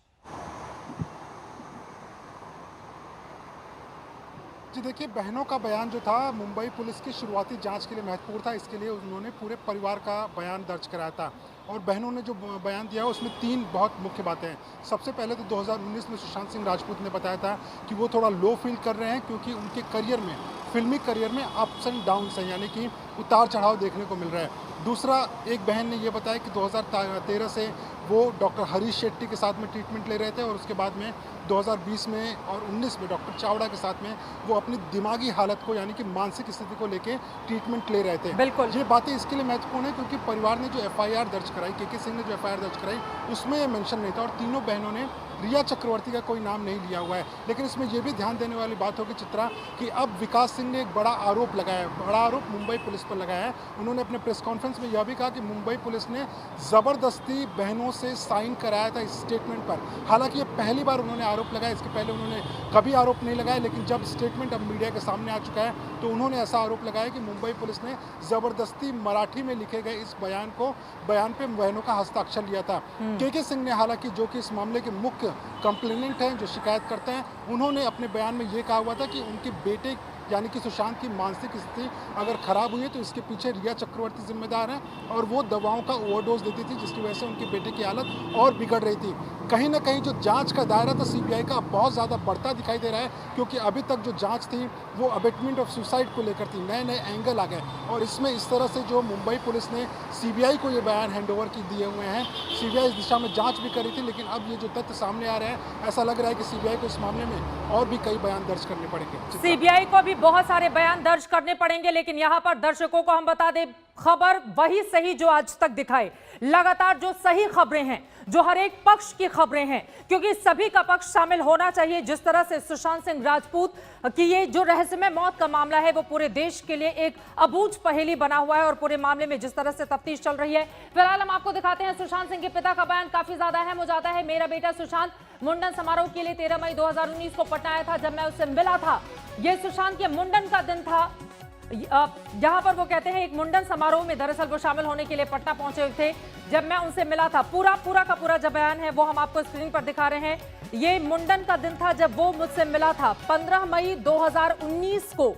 जी देखिए, बहनों का बयान जो था मुंबई पुलिस की शुरुआती जांच के लिए महत्वपूर्ण था। इसके लिए उन्होंने पूरे परिवार का बयान दर्ज कराया था और बहनों ने जो बयान दिया उसमें 3 बहुत मुख्य बातें हैं। सबसे पहले तो 2019 में सुशांत सिंह राजपूत ने बताया था कि वो थोड़ा लो फील कर रहे हैं क्योंकि उनके करियर में, फिल्मी करियर में अप्स एंड डाउन्स हैं, यानी कि उतार चढ़ाव देखने को मिल रहा है। दूसरा, एक बहन ने ये बताया कि 2013 से वो डॉक्टर हरीश शेट्टी के साथ में ट्रीटमेंट ले रहे थे और उसके बाद में 2020 में और 19 में डॉक्टर चावड़ा के साथ में वो अपनी दिमागी हालत को, यानी कि मानसिक स्थिति को लेके ट्रीटमेंट ले रहे थे। बिल्कुल, ये बातें इसके लिए महत्वपूर्ण है क्योंकि परिवार ने जो एफआईआर दर्ज कराई, के सिंह ने जो एफआईआर दर्ज कराई, उसमें ये मेंशन नहीं था और तीनों बहनों ने रिया चक्रवर्ती का कोई नाम नहीं लिया हुआ है। लेकिन इसमें यह भी ध्यान देने वाली बात होगी चित्रा कि अब विकास सिंह ने एक बड़ा आरोप लगाया है, बड़ा आरोप मुंबई पुलिस पर लगाया है। उन्होंने अपने प्रेस कॉन्फ्रेंस में यह भी कहा कि मुंबई पुलिस ने ज़बरदस्ती बहनों से साइन कराया था इस स्टेटमेंट पर। हालांकि ये पहली बार उन्होंने आरोप लगाया, इसके पहले उन्होंने कभी आरोप नहीं लगाया, लेकिन जब स्टेटमेंट अब मीडिया के सामने आ चुका है तो उन्होंने ऐसा आरोप लगाया कि मुंबई पुलिस ने ज़बरदस्ती मराठी में लिखे गए इस बयान पे बहनों का हस्ताक्षर लिया था। के सिंह ने, हालांकि जो कि इस मामले के मुख्य कंप्लेनेंट हैं, जो शिकायत करते हैं, उन्होंने अपने बयान में ये कहा हुआ था कि उनके बेटे यानी कि सुशांत की मानसिक स्थिति अगर खराब हुई है तो इसके पीछे रिया चक्रवर्ती जिम्मेदार है और वो दवाओं का ओवरडोज देती थी जिसकी वजह से उनके बेटे की हालत और बिगड़ रही थी। कहीं ना कहीं जो जांच का दायरा था सीबीआई का अब बहुत ज़्यादा बढ़ता दिखाई दे रहा है क्योंकि अभी तक जो जांच थी वो अबेटमेंट ऑफ सुसाइड को लेकर थी, नए नए एंगल आ गए और इसमें इस तरह से जो मुंबई पुलिस ने सीबीआई को ये बयान हैंडओवर की दिए हुए हैं, सीबीआई इस दिशा में जाँच भी करी थी, लेकिन अब ये जो तथ्य सामने आ रहे हैं ऐसा लग रहा है कि सीबीआई को इस मामले में और भी कई बयान दर्ज करने पड़ेंगे। सीबीआई को भी बहुत सारे बयान दर्ज करने पड़ेंगे, लेकिन यहां पर दर्शकों को हम बता दें, खबर वही सही जो आज तक दिखाए, लगातार जो सही खबरें हैं, जो हर एक पक्ष की खबरें हैं, क्योंकि सभी का पक्ष शामिल होना चाहिए। जिस तरह से सुशांत सिंह राजपूत की ये जो रहस्यमय मौत का मामला है वो पूरे देश के लिए एक अबूझ पहेली बना हुआ है और पूरे मामले में जिस तरह से तफ्तीश चल रही है। फिलहाल हम आपको दिखाते हैं सुशांत सिंह के पिता का बयान काफी ज्यादा अहम हो जाता है। मेरा बेटा सुशांत मुंडन समारोह के लिए 13 मई 2019 को पटना आया था। जब मैं उससे मिला था, ये सुशांत के मुंडन का दिन था। यहाँ पर वो कहते हैं एक मुंडन समारोह में दरअसल वो शामिल होने के लिए पटना पहुंचे थे। जब मैं उनसे मिला था, पूरा का पूरा जो बयान है वो हम आपको स्क्रीन पर दिखा रहे हैं। ये मुंडन का दिन था जब वो मुझसे मिला था। 15 मई 2019 को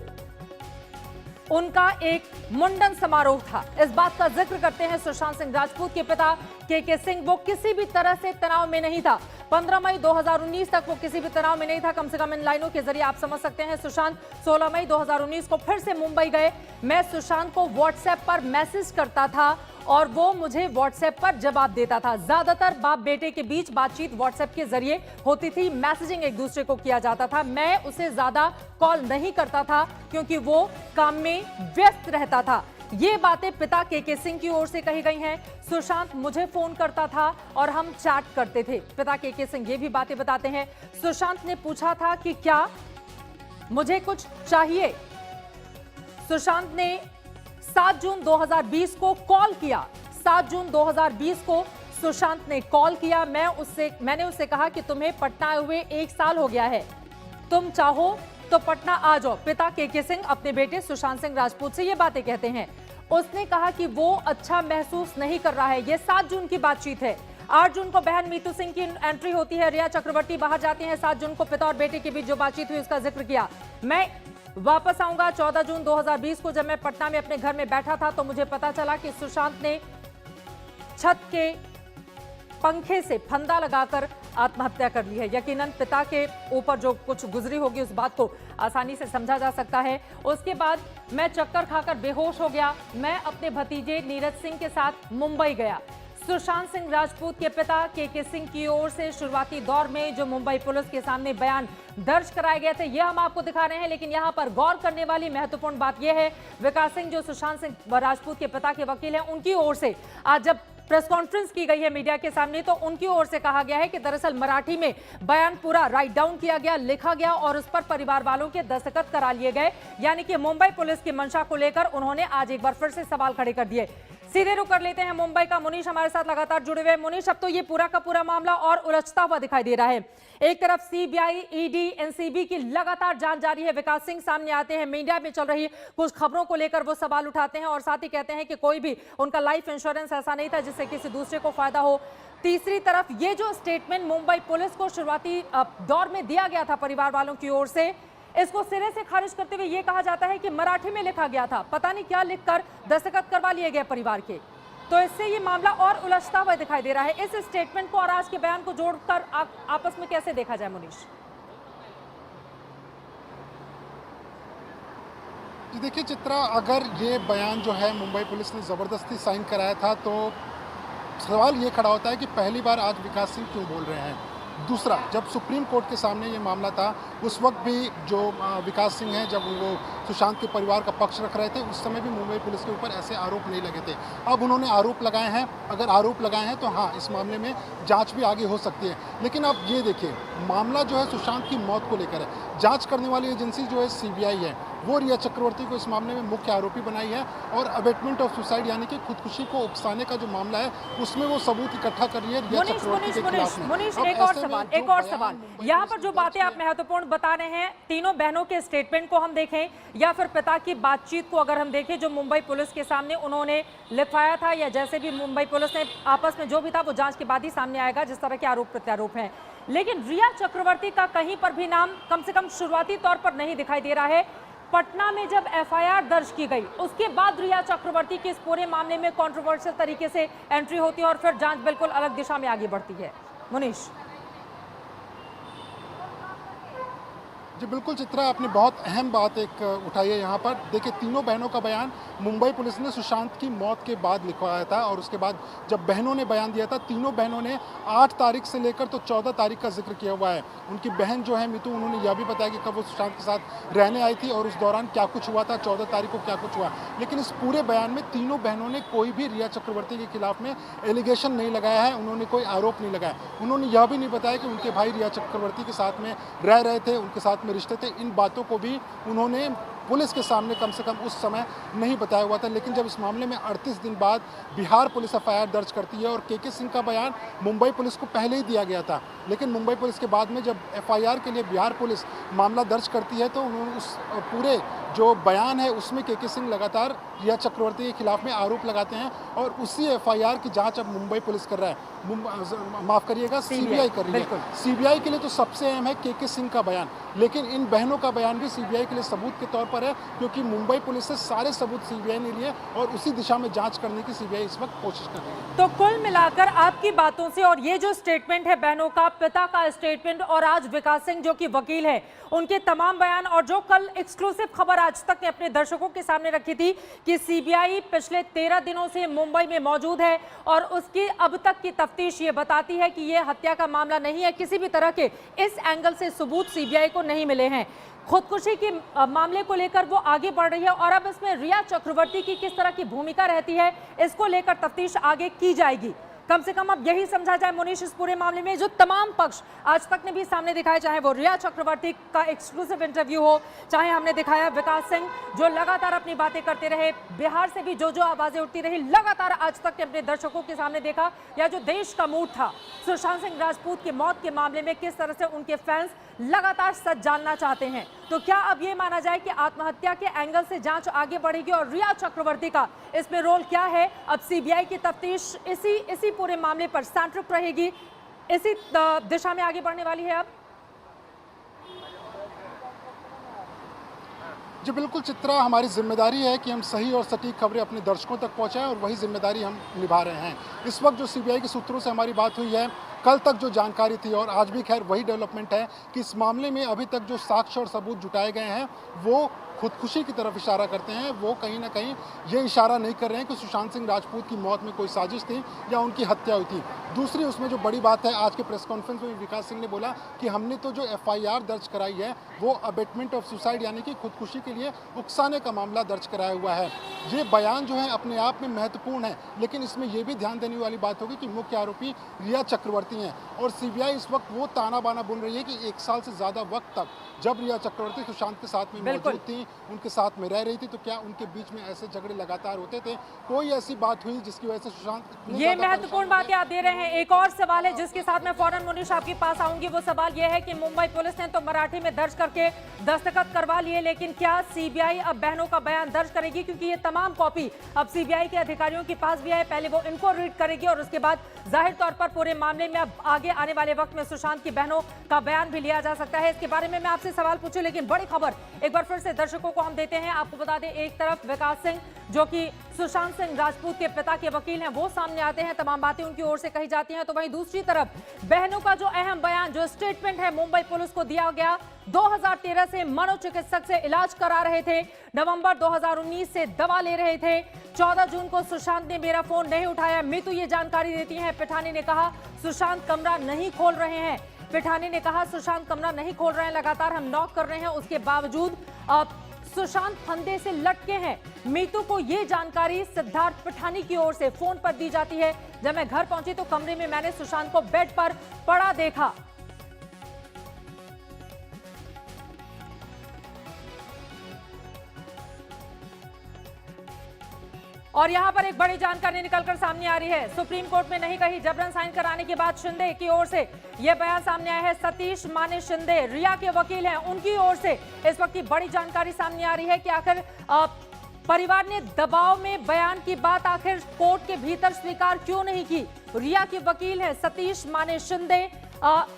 उनका एक मुंडन समारोह था। इस बात का जिक्र करते हैं सुशांत सिंह राजपूत के पिता के सिंह। वो किसी भी तरह से तनाव में नहीं था। 15 मई 2019 तक वो किसी भी तनाव में नहीं था। कम से कम इन लाइनों के जरिए आप समझ सकते हैं। सुशांत 16 मई 2019 को फिर से मुंबई गए। मैं सुशांत को व्हाट्सएप पर मैसेज करता था और वो मुझे व्हाट्सएप पर जवाब देता था। ज्यादातर बाप बेटे के बीच बातचीत व्हाट्सएप के जरिए होती थी, मैसेजिंग एक दूसरे को किया जाता था। मैं उसे ज्यादा कॉल नहीं करता था क्योंकि वो काम में व्यस्त रहता था। ये बातें पिता के सिंह की ओर से कही गई हैं। सुशांत मुझे फोन करता था और हम चैट करते थे। पिता के सिंह ये भी बातें बताते हैं। सुशांत ने पूछा था कि क्या मुझे कुछ चाहिए। सुशांत ने 7 जून 2020 को कॉल किया। 7 जून 2020 को सुशांत ने कॉल किया। मैंने उससे कहा कि तुम्हें पटना आए हुए 1 साल हो गया है, तुम चाहो तो पटना आ जाओ। पिता के सिंह अपने बेटे सुशांत सिंह राजपूत से ये बातें कहते हैं। उसने कहा कि वो अच्छा महसूस नहीं कर रहा है। ये 7 जून की बातचीत है। 8 जून को बहन मीतू सिंह की एंट्री होती है। रिया चक्रवर्ती बाहर जाती हैं। 7 जून को पिता और बेटे के बीच जो बातचीत हुई उसका जिक्र किया। मैं वापस आऊंगा। 14 जून 2020 को जब मैं पटना में अपने घर में बैठा था तो मुझे पता चला कि सुशांत ने छत के पंखे से फंदा लगाकर आत्महत्या कर ली है। यकीनन पिता के ऊपर जो कुछ गुजरी होगी उस बात को आसानी से समझा जा सकता है। उसके बाद मैं चक्कर खाकर बेहोश हो गया। मैं अपने भतीजे नीरज सिंह के साथ मुंबई गया। सुशांत सिंह राजपूत के पिता के सिंह की ओर से शुरुआती दौर में जो मुंबई पुलिस के सामने बयान दर्ज कराए गए थे, यह हम आपको दिखा रहे हैं। लेकिन यहां पर गौर करने वाली महत्वपूर्ण बात यह है, विकास सिंह जो सुशांत सिंह राजपूत के पिता के वकील हैं, उनकी ओर से आज जब प्रेस कॉन्फ्रेंस की गई है मीडिया के सामने, तो उनकी ओर से कहा गया है कि दरअसल मराठी में बयान पूरा राइट डाउन किया गया, लिखा गया और उस पर परिवार वालों के दस्तखत करा लिए गए। यानी कि मुंबई पुलिस की मंशा को लेकर उन्होंने आज एक बार फिर से सवाल खड़े कर दिए। सीधे रुख कर लेते हैं मुंबई का। मुनीश हमारे साथ लगातार जुड़े हुए। मुनीश, अब तो ये पूरा का पूरा मामला और उलझता हुआ दिखाई दे रहा है। एक तरफ सीबीआई, ईडी, एनसीबी की लगातार जांच जारी है। विकास सिंह सामने आते हैं, मीडिया में चल रही कुछ खबरों को लेकर वो सवाल उठाते हैं और साथ ही कहते हैं कि कोई भी उनका लाइफ इंश्योरेंस ऐसा नहीं था जिससे किसी दूसरे को फायदा हो। तीसरी तरफ ये जो स्टेटमेंट मुंबई पुलिस को शुरुआती दौर में दिया गया था परिवार वालों की ओर से, इसको सिरे से खारिज करते हुए ये कहा जाता है कि मराठी में लिखा गया था, पता नहीं क्या लिखकर दस्तखत करवा लिए गए परिवार के। तो इससे ये मामला और उलझता हुआ दिखाई दे रहा है। इस स्टेटमेंट को और आज के बयान को जोड़कर आपस में कैसे देखा जाए मुनीश? देखिए चित्रा, अगर ये बयान जो है मुंबई पुलिस ने ज़बरदस्ती साइन कराया था तो सवाल ये खड़ा होता है कि पहली बार आज विकास सिंह क्यों बोल रहे हैं। दूसरा, जब सुप्रीम कोर्ट के सामने ये मामला था उस वक्त भी जो विकास सिंह हैं, जब वो सुशांत के परिवार का पक्ष रख रहे थे, उस समय भी मुंबई पुलिस के ऊपर ऐसे आरोप नहीं लगे थे। अब उन्होंने आरोप लगाए हैं। अगर आरोप लगाए हैं तो हाँ, इस मामले में जांच भी आगे हो सकती है। लेकिन अब ये देखिए, मामला जो है सुशांत की मौत को लेकर है। जांच करने वाली एजेंसी जो है सीबीआई है, वो रिया चक्रवर्ती को इस मामले में मुख्य आरोपी बनाई है और अबेटमेंट ऑफ सुसाइड यानी कि खुदकुशी को उकसाने का जो मामला है उसमें वो सबूत इकट्ठा कर रही है रिया चक्रवर्ती के खिलाफ में। मुनीश, एक और सवाल यहाँ पर जो बातें आप महत्वपूर्ण बता रहे हैं, तीनों बहनों के स्टेटमेंट को हम देखें या फिर पिता की बातचीत को अगर हम देखें जो मुंबई पुलिस के सामने उन्होंने लिखवाया था, या जैसे भी मुंबई पुलिस ने आपस में जो भी था वो जांच के बाद ही सामने आएगा जिस तरह के आरोप प्रत्यारोप हैं। लेकिन रिया चक्रवर्ती का कहीं पर भी नाम कम से कम शुरुआती तौर पर नहीं दिखाई दे रहा है। पटना में जब एफआईआर दर्ज की गई उसके बाद रिया चक्रवर्ती के इस पूरे मामले में कंट्रोवर्शियल तरीके से एंट्री होती है और फिर जांच बिल्कुल अलग दिशा में आगे बढ़ती है। मुनीश जी बिल्कुल चित्रा, आपने बहुत अहम बात एक उठाई है यहाँ पर। देखिए, तीनों बहनों का बयान मुंबई पुलिस ने सुशांत की मौत के बाद लिखवाया था और उसके बाद जब बहनों ने बयान दिया था, तीनों बहनों ने 8 तारीख से लेकर तो 14 तारीख का जिक्र किया हुआ है। उनकी बहन जो है मितू, उन्होंने यह भी बताया कि कब वो सुशांत के साथ रहने आई थी और उस दौरान क्या कुछ हुआ था, 14 तारीख को क्या कुछ हुआ। लेकिन इस पूरे बयान में तीनों बहनों ने कोई भी रिया चक्रवर्ती के खिलाफ में एलिगेशन नहीं लगाया है, उन्होंने कोई आरोप नहीं लगाया। उन्होंने यह भी नहीं बताया कि उनके भाई रिया चक्रवर्ती के साथ में रह रहे थे, उनके साथ में रिश्ते थे। इन बातों को भी उन्होंने पुलिस के सामने कम से कम उस समय नहीं बताया हुआ था। लेकिन जब इस मामले में 38 दिन बाद बिहार पुलिस एफआईआर दर्ज करती है और के सिंह का बयान मुंबई पुलिस को पहले ही दिया गया था, लेकिन मुंबई पुलिस के बाद में जब एफआईआर के लिए बिहार पुलिस मामला दर्ज करती है तो उन्होंने उस पूरे जो बयान है उसमें के सिंह लगातार रिया चक्रवर्ती के खिलाफ में आरोप लगाते हैं और उसी एफआईआर की जांच अब मुंबई पुलिस कर रहा है, माफ करिएगा सीबीआई कर रही है। सीबीआई के लिए तो सबसे अहम है के सिंह का बयान, लेकिन इन बहनों का बयान भी सीबीआई के लिए सबूत के तौर पर है, क्योंकि मुंबई पुलिस से सारे सबूत सीबीआई ने लिए और उसी दिशा में जांच करने की सीबीआई इस वक्त कोशिश कर रही है। तो कुल मिलाकर आपकी बातों से और ये जो स्टेटमेंट है बहनों का, पिता का स्टेटमेंट और आज विकास सिंह जो कि वकील है, उनके तमाम बयान और जो कल एक्सक्लूसिव खबर आज तक ने अपने दर्शकों के सामने रखी थी कि सीबीआई पिछले 13 दिनों से मुंबई में मौजूद है और उसकी अब तक की तफ्तीश ये बताती है कि ये हत्या का मामला नहीं है, किसी भी तरह के इस एंगल से सबूत सीबीआई को नहीं मिले हैं। खुदकुशी के मामले को लेकर वो आगे बढ़ रही है और अब इसमें रिया चक्रवर्ती की किस तरह की भूमिका रहती है इसको लेकर तफ्तीश आगे की जाएगी। कम से कम अब यही समझा जाए मुनीश, इस पूरे मामले में जो तमाम पक्ष आज तक ने भी सामने दिखाए, चाहे वो रिया चक्रवर्ती का एक्सक्लूसिव इंटरव्यू हो, चाहे हमने दिखाया विकास सिंह जो लगातार अपनी बातें करते रहे, बिहार से भी जो आवाजें उठती रही लगातार आज तक के अपने दर्शकों के सामने देखा, या जो देश का मूड था सुशांत सिंह राजपूत की मौत के मामले में किस तरह से उनके फैंस लगातार सच जानना चाहते हैं। तो क्या अब ये माना जाए कि आत्महत्या के एंगल से जांच आगे बढ़ेगी और रिया चक्रवर्ती का इसमें रोल क्या है? अब सीबीआई की तफ्तीश इसी पूरे मामले पर सेंट्रिक रहेगी, इसी दिशा में आगे बढ़ने वाली है अब। जी बिल्कुल चित्रा, हमारी जिम्मेदारी है कि हम सही और सटीक खबरें अपने दर्शकों तक पहुंचाएं और वही जिम्मेदारी हम निभा रहे हैं। इस वक्त जो सीबीआई के सूत्रों से हमारी बात हुई है, कल तक जो जानकारी थी और आज भी खैर वही डेवलपमेंट है कि इस मामले में अभी तक जो साक्ष्य और सबूत जुटाए गए हैं वो खुदकुशी की तरफ इशारा करते हैं। वो कहीं ना कहीं ये इशारा नहीं कर रहे हैं कि सुशांत सिंह राजपूत की मौत में कोई साजिश थी या उनकी हत्या हुई थी। दूसरी उसमें जो बड़ी बात है, आज के प्रेस कॉन्फ्रेंस में विकास सिंह ने बोला कि हमने तो जो एफआईआर दर्ज कराई है वो अबेटमेंट ऑफ सुसाइड यानी कि खुदकुशी के लिए उकसाने का मामला दर्ज कराया हुआ है। ये बयान जो है अपने आप में महत्वपूर्ण है, लेकिन इसमें यह भी ध्यान देने वाली बात होगी कि मुख्य आरोपी रिया चक्रवर्ती हैं और सीबीआई इस वक्त वो ताना बाना बुन रही है कि 1 साल से ज़्यादा वक्त तक जब रिया चक्रवर्ती सुशांत के साथ में मौजूद थी, उनके साथ में रह रही थी, तो क्या उनके बीच में ऐसे झगड़े लगातार होते थे? कोई ऐसी बात हुई जिसकी वजह से सुशांत? ये महत्वपूर्ण बात याद दे रहे हैं। एक और सवाल है जिसके साथ मैं फौरन मुनीश आपके पास आऊंगी। वो सवाल ये है कि मुंबई पुलिस ने तो मराठी में दर्ज करके दस्तखत करवा लिए, लेकिन क्या सीबीआई अब बहनों का बयान दर्ज करेगी? क्योंकि ये तमाम कॉपी अब सीबीआई के अधिकारियों के पास भी है। पहले वो इनको रीड करेगी और उसके बाद जाहिर तौर पर पूरे मामले में अब आगे आने वाले वक्त में सुशांत की बहनों का बयान भी लिया जा सकता है। इसके बारे में मैं आपसे सवाल पूछूं, लेकिन बड़ी खबर एक बार फिर से दर्शकों को हम देते हैं। आपको बता दें, एक तरफ विकास सिंह जो कि सुशांत सिंह राजपूत के पिता के वकील हैं, वो सामने आते हैं, तमाम बातें उनकी ओर से कही जाती हैं, तो वहीं दूसरी तरफ बहनों का जो अहम बयान, जो स्टेटमेंट है मुंबई पुलिस को दिया गया। 2013 से मनोचिकित्सक से इलाज करा रहे थे, नवंबर 2019 से दवा ले रहे थे, 14 जून को सुशांत ने मेरा फोन नहीं उठाया। मीतू ये जानकारी देती हैं। पिठानी ने कहा सुशांत कमरा नहीं खोल रहे हैं। पिठानी ने कहा सुशांत कमरा नहीं खोल रहे हैं, लगातार हम नॉक कर रहे हैं, उसके बावजूद सुशांत फंदे से लटके हैं। मीतू को यह जानकारी सिद्धार्थ पिठानी की ओर से फोन पर दी जाती है। जब मैं घर पहुंची तो कमरे में मैंने सुशांत को बेड पर पड़ा देखा। और यहां पर एक बड़ी जानकारी निकलकर सामने आ रही है, सुप्रीम कोर्ट में नहीं कही। जबरन साइन कराने के बाद शिंदे की ओर से यह बयान सामने आया है। सतीश माने शिंदे रिया के वकील हैं, उनकी ओर से इस वक्त की बड़ी जानकारी सामने आ रही है कि आखिर परिवार ने दबाव में बयान की बात आखिर कोर्ट के भीतर स्वीकार क्यों नहीं की। रिया के वकील हैं सतीश माने शिंदे,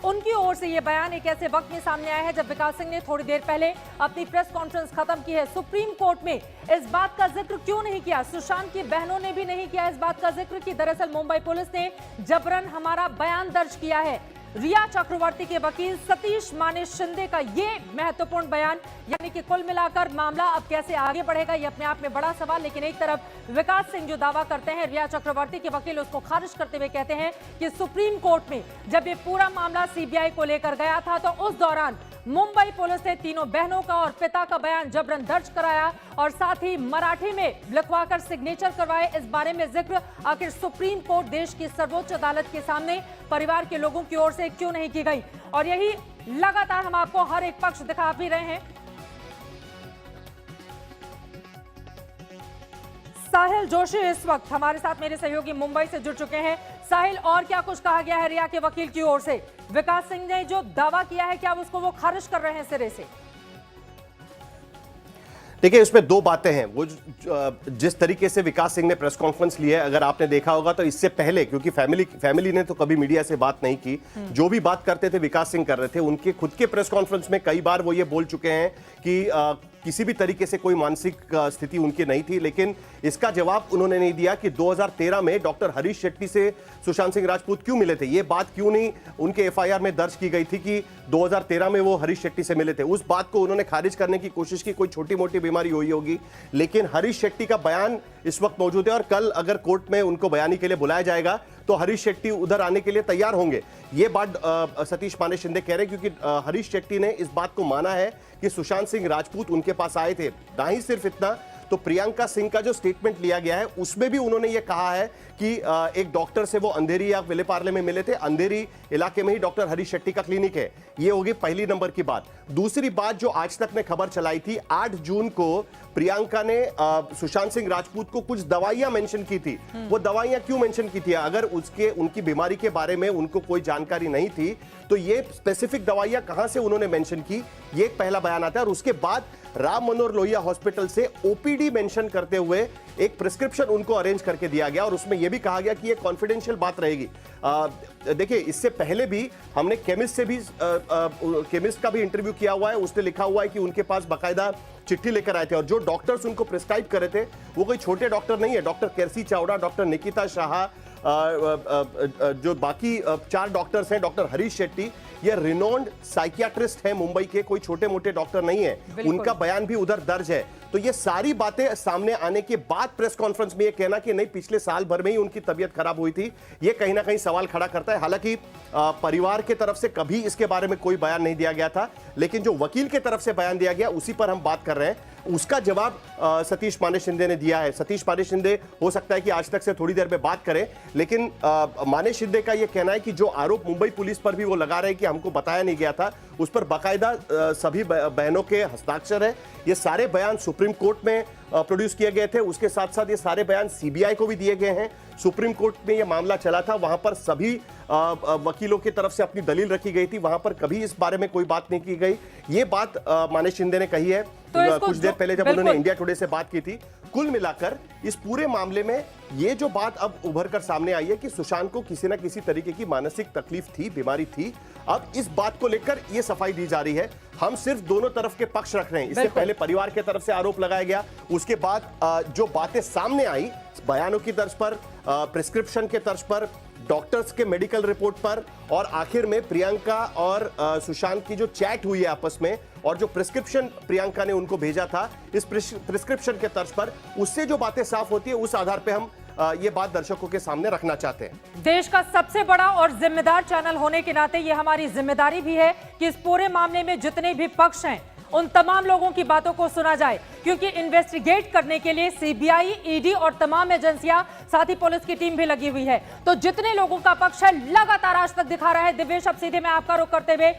उनकी ओर से यह बयान एक ऐसे वक्त में सामने आया है जब विकास सिंह ने थोड़ी देर पहले अपनी प्रेस कॉन्फ्रेंस खत्म की है। सुप्रीम कोर्ट में इस बात का जिक्र क्यों नहीं किया? सुशांत की बहनों ने भी नहीं किया इस बात का जिक्र कि दरअसल मुंबई पुलिस ने जबरन हमारा बयान दर्ज किया है। रिया चक्रवर्ती के वकील सतीश माने शिंदे का ये महत्वपूर्ण बयान, यानी कि कुल मिलाकर मामला अब कैसे आगे बढ़ेगा ये अपने आप में बड़ा सवाल। लेकिन एक तरफ विकास सिंह जो दावा करते हैं, रिया चक्रवर्ती के वकील उसको खारिज करते हुए कहते हैं कि सुप्रीम कोर्ट में जब ये पूरा मामला सीबीआई को लेकर गया था तो उस दौरान मुंबई पुलिस ने तीनों बहनों का और पिता का बयान जबरन दर्ज कराया और साथ ही मराठी में लिखवाकर सिग्नेचर करवाए। इस बारे में जिक्र आखिर सुप्रीम कोर्ट देश की सर्वोच्च अदालत के सामने परिवार के लोगों की ओर से क्यों नहीं की गई? और यही लगातार हम आपको हर एक पक्ष दिखा भी रहे हैं। साहिल जोशी इस वक्त हमारे साथ मेरे सहयोगी मुंबई से जुड़ चुके हैं। साहिल, और क्या कुछ कहा गया है रिया के वकील की ओर से? विकास सिंह ने जो दावा किया है क्या उसको वो खारिज कर रहे हैं सिरे से? देखिए, इसमें दो बातें हैं। वो जिस तरीके से विकास सिंह ने प्रेस कॉन्फ्रेंस ली है, अगर आपने देखा होगा तो इससे पहले, क्योंकि फैमिली ने तो कभी मीडिया से बात नहीं की, जो भी बात करते थे विकास सिंह कर रहे थे। उनके खुद के प्रेस कॉन्फ्रेंस में कई बार वो ये बोल चुके हैं कि किसी भी तरीके से कोई मानसिक स्थिति उनकी नहीं थी, लेकिन इसका जवाब उन्होंने नहीं दिया कि 2013 में डॉक्टर हरीश शेट्टी से सुशांत सिंह राजपूत क्यों मिले थे। ये बात क्यों नहीं उनके एफआईआर में दर्ज की गई थी कि 2013 में वो हरीश शेट्टी से मिले थे। उस बात को उन्होंने खारिज करने की कोशिश की, कोई छोटी मोटी बीमारी हुई होगी, लेकिन हरीश शेट्टी का बयान इस वक्त मौजूद है और कल अगर कोर्ट में उनको बयानी के लिए बुलाया जाएगा तो हरीश शेट्टी उधर आने के लिए तैयार होंगे। ये बात सतीश माने शिंदे कह रहे हैं, क्योंकि हरीश शेट्टी ने इस बात को माना है कि सुशांत सिंह राजपूत उनके पास आए थे। ना ही सिर्फ इतना, तो प्रियंका सिंह का जो स्टेटमेंट लिया गया है उसमें भी उन्होंने ये कहा है कि एक डॉक्टर से वो अंधेरी या विलेपार्ले में मिले थे। अंधेरी इलाके में ही डॉक्टर हरीश शेट्टी का क्लिनिक है। ये होगी पहली नंबर की बात। दूसरी बात जो आज तक ने खबर चलाई थी, 8 जून को प्रियंका ने सुशांत सिंह राजपूत को कुछ दवाइयां मेंशन की थी। वो दवाइयां क्यों मेंशन की थी? अगर उनकी बीमारी के बारे में उनको कोई जानकारी नहीं थी तो ये स्पेसिफिक दवाइयां कहां से उन्होंने मेंशन की, ये एक पहला बयान आता है। और उसके बाद राम मनोहर लोहिया हॉस्पिटल से ओपीडी मेंशन करते हुए एक प्रिस्क्रिप्शन उनको अरेंज करके दिया गया और उसमें यह भी कहा गया कि ये कॉन्फिडेंशियल बात रहेगी। देखिए, इससे पहले भी हमने केमिस्ट का भी इंटरव्यू किया हुआ है, उसने लिखा हुआ है कि उनके पास बाकायदा चिट्ठी लेकर आए थे और जो डॉक्टर्स उनको प्रिस्क्राइब कर रहे थे वो कोई छोटे डॉक्टर नहीं है। डॉक्टर केरसी चावड़ा, डॉक्टर निकिता शाह, जो बाकी 4 डॉक्टर्स हैं, डॉक्टर हरीश शेट्टी, ये रिनोन्ड साइकियाट्रिस्ट हैं मुंबई के, कोई छोटे मोटे डॉक्टर नहीं है। उनका बयान भी उधर दर्ज है। तो ये सारी बातें सामने आने के बाद प्रेस कॉन्फ्रेंस में ये कहना कि नहीं पिछले साल भर में ही उनकी तबीयत खराब हुई थी, ये कहीं ना कहीं सवाल खड़ा करता है। हालांकि परिवार के तरफ से कभी इसके बारे में कोई बयान नहीं दिया गया था, लेकिन जो वकील के तरफ से बयान दिया गया उसी पर हम बात कर रहे हैं। उसका जवाब सतीश माने शिंदे ने दिया है। सतीश माने शिंदे हो सकता है कि आज तक से थोड़ी देर में बात करें, लेकिन माने शिंदे का यह कहना है कि जो आरोप मुंबई पुलिस पर भी वो लगा रहे हैं कि हमको बताया नहीं गया था, उस पर बाकायदा सभी बहनों के हस्ताक्षर है। ये सारे बयान सुप्रीम कोर्ट में प्रोड्यूस किए गए थे, उसके साथ साथ ये सारे बयान सीबीआई को भी दिए गए हैं। सुप्रीम कोर्ट में ये मामला चला था, वहां पर सभी वकीलों की तरफ से अपनी दलील रखी गई थी, वहां पर कभी इस बारे में कोई बात नहीं की गई। ये बात माने शिंदे ने कही है कुछ देर पहले जब उन्होंने इंडिया टुडे से बात की थी। कुल मिलाकर इस पूरे मामले में ये जो बात अब उभर कर सामने आई है कि सुशांत को किसी न किसी तरीके की मानसिक तकलीफ थी, बीमारी थी। अब इस बात को लेकर यह सफाई दी जा रही है। हम सिर्फ दोनों तरफ के पक्ष रख रहे हैं। इससे पहले परिवार के तरफ से आरोप लगाया गया, उसके बाद जो बातें सामने आई बयानों की तर्ज पर, प्रिस्क्रिप्शन के तर्ज पर, डॉक्टर्स के मेडिकल रिपोर्ट पर, और आखिर में प्रियंका और सुशांत की जो चैट हुई है आपस में और जो प्रिस्क्रिप्शन प्रियंका ने उनको भेजा था, इस प्रिस्क्रिप्शन के तर्ज पर उससे जो बातें साफ होती है, उस आधार पे हम ये बात दर्शकों के सामने रखना चाहते हैं। देश का सबसे बड़ा और जिम्मेदार चैनल होने के नाते ये हमारी जिम्मेदारी भी है कि इस पूरे मामले में जितने भी पक्ष हैं उन तमाम लोगों की बातों को सुना जाए, क्योंकि इन्वेस्टिगेट करने के लिए सीबीआई, ईडी और तमाम एजेंसियां, साथ ही पुलिस की टीम भी लगी हुई है। तो जितने लोगों का पक्ष है लगातार आज तक दिखा रहा है। दिव्येश, अब सीधे मैं आपका रुख करते हुए,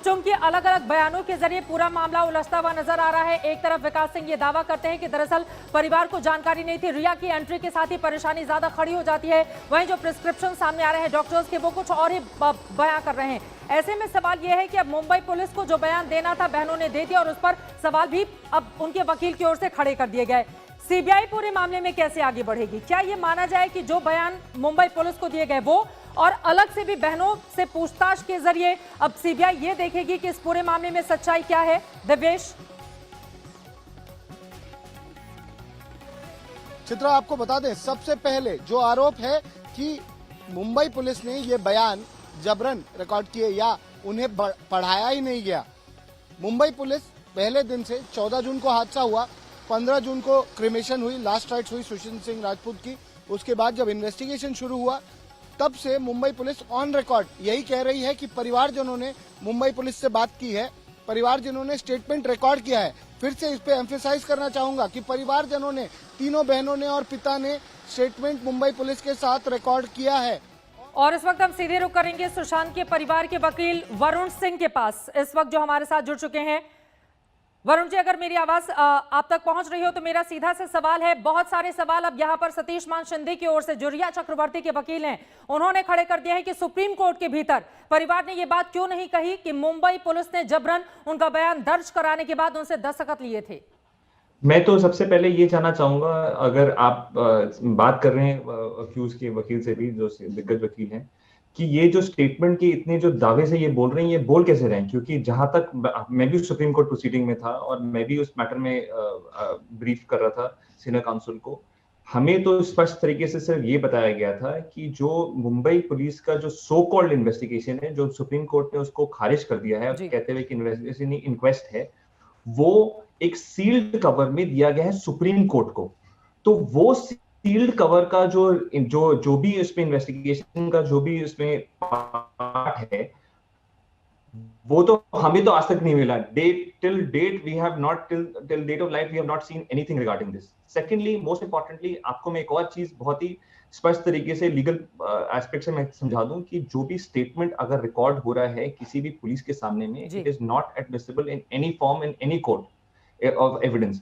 चूंकि अलग अलग बयानों के जरिए पूरा मामला उलझता हुआ नजर आ रहा है। एक तरफ विकास सिंह ये दावा करते हैं कि दरअसल परिवार को जानकारी नहीं थी, रिया की एंट्री के साथ ही परेशानी ज्यादा खड़ी हो जाती है। वहीं जो प्रिस्क्रिप्शन सामने आ रहे हैं डॉक्टर्स के, वो कुछ और ही बयां कर रहे हैं। ऐसे में सवाल यह है कि अब मुंबई पुलिस को जो बयान देना था बहनों ने दे दिया और उस पर सवाल भी अब उनके वकील की ओर से खड़े कर दिए गए। सीबीआई पूरे मामले में कैसे आगे बढ़ेगी? क्या यह माना जाए कि जो बयान मुंबई पुलिस को दिए गए वो, और अलग से भी बहनों से पूछताछ के जरिए अब सीबीआई ये देखेगी कि इस पूरे मामले में सच्चाई क्या है? दिव्येश, चित्रा, आपको बता दें, सबसे पहले जो आरोप है कि मुंबई पुलिस ने ये बयान जबरन रिकॉर्ड किए या उन्हें पढ़ाया ही नहीं गया। मुंबई पुलिस पहले दिन से 14 जून को हादसा हुआ, 15 जून को क्रिमेशन हुई, लास्ट राइट्स हुई सुशांत सिंह राजपूत की। उसके बाद जब इन्वेस्टिगेशन शुरू हुआ तब से मुंबई पुलिस ऑन रिकॉर्ड यही कह रही है कि परिवारजनों ने मुंबई पुलिस से बात की है, परिवारजनों ने स्टेटमेंट रिकॉर्ड किया है। फिर से इस पे एम्फेसाइज करना चाहूंगा कि परिवारजनों ने, तीनों बहनों ने और पिता ने स्टेटमेंट मुंबई पुलिस के साथ रिकॉर्ड किया है। और इस वक्त हम सीधे रुख करेंगे सुशांत के परिवार के वकील वरुण सिंह के पास, इस वक्त जो हमारे साथ जुड़ चुके हैं। वरुण जी, अगर मेरी आवाज आप तक पहुंच रही हो तो मेरा सीधा से सवाल है, बहुत सारे सवाल अब यहां पर सतीश मान शिंदे की ओर से, जो रिया चक्रवर्ती के वकील हैं, उन्होंने खड़े कर दिया है कि सुप्रीम कोर्ट के भीतर परिवार ने यह बात क्यों नहीं कही कि मुंबई पुलिस ने जबरन उनका बयान दर्ज कराने के बाद उनसे दस्तखत लिए थे। मैं तो सबसे पहले ये जानना चाहूंगा, अगर आप बात कर रहे हैं अक्यूज के वकील से भी, जो दिग्गज वकील हैं, कि ये जो स्टेटमेंट के इतने जो दावे से ये बोल रहे हैं, ये बोल कैसे रहे हैं? क्योंकि जहां तक मैं भी सुप्रीम कोर्ट प्रोसीडिंग में था और मैं भी उस मैटर में ब्रीफ कर रहा था सीनियर काउंसिल को, हमें तो स्पष्ट तरीके से सिर्फ ये बताया गया था कि जो मुंबई पुलिस का जो सो कॉल्ड इन्वेस्टिगेशन है, जो सुप्रीम कोर्ट ने उसको खारिज कर दिया है कहते हुए कि इन्वेस्टिगेशन इंक्वेस्ट है, वो एक सील्ड कवर में दिया गया है सुप्रीम कोर्ट को। तो वो सील्ड कवर का जो भी इसमें इन्वेस्टिगेशन का जो भी इसमें पार्ट है, वो तो हमें तो आज तक नहीं मिला। Till date we have not, till date of life we have not seen anything regarding this. Secondly, most importantly, आपको मैं एक और चीज बहुत ही स्पष्ट तरीके से लीगल एस्पेक्ट से मैं समझा दूं कि जो भी स्टेटमेंट अगर रिकॉर्ड हो रहा है किसी भी पुलिस के सामने में, it is not admissible in any form in any court of evidence।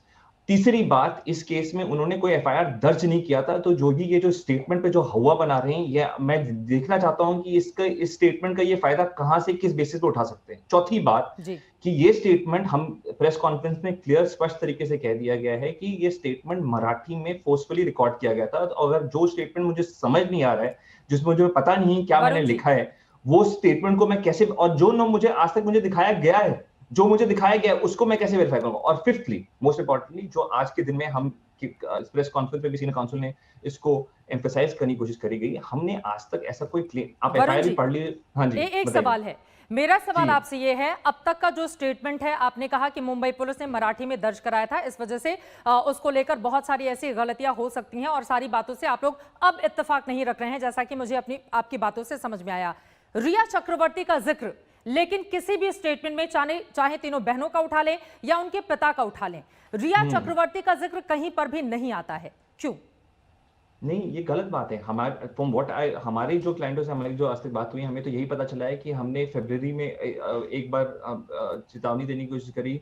तीसरी बात, इस केस में उन्होंने कोई एफआईआर दर्ज नहीं किया था, तो जो भी ये जो स्टेटमेंट पे जो हवा बना रहे हैं, ये मैं देखना चाहता हूं कि इसका इस स्टेटमेंट का ये फायदा कहां से किस बेसिस पे उठा सकते हैं। चौथी बात कि ये स्टेटमेंट हम प्रेस कॉन्फ्रेंस में क्लियर स्पष्ट तरीके से कह दिया गया है कि ये स्टेटमेंट मराठी में फोर्सफुली रिकॉर्ड किया गया था। तो अगर जो स्टेटमेंट मुझे समझ नहीं आ रहा है, जिसमें मुझे पता नहीं क्या मैंने लिखा है, वो स्टेटमेंट को मैं कैसे, और जो न मुझे आज तक मुझे दिखाया गया है, जो मुझे दिखाया गया उसको मैं कैसे वेरीफाई करूंगा। और फिफ्थली, मोस्ट इंपॉर्टेंटली, जो आज के दिन में हम प्रेस कॉन्फ्रेंस में भी सीनियर काउंसिल ने इसको एम्फसाइज करने की कोशिश करी गई, हमने आज तक ऐसा कोई क्लेम, आप एफआईआर भी पढ़ लिए। हाँ जी, एक सवाल है, मेरा सवाल आपसे ये है, अब तक का जो स्टेटमेंट है, आपने कहा कि मुंबई पुलिस ने मराठी में दर्ज कराया था, इस वजह से उसको लेकर बहुत सारी ऐसी गलतियां हो सकती हैं और सारी बातों से आप लोग अब इत्तेफाक नहीं रख रहे हैं, जैसा कि मुझे आपकी बातों से समझ में आया। रिया चक्रवर्ती का जिक्र लेकिन किसी भी स्टेटमेंट में चाहे तीनों बहनों का उठा लें या उनके पिता का उठा लें, रिया चक्रवर्ती का जिक्र कहीं पर भी नहीं आता है, क्यों? नहीं, ये गलत बात है। हमारे जो क्लाइंटों से हमारी जो आज तक बात हुई, हमें तो यही पता चला है कि हमने फरवरी में एक बार चेतावनी देने की कोशिश करी,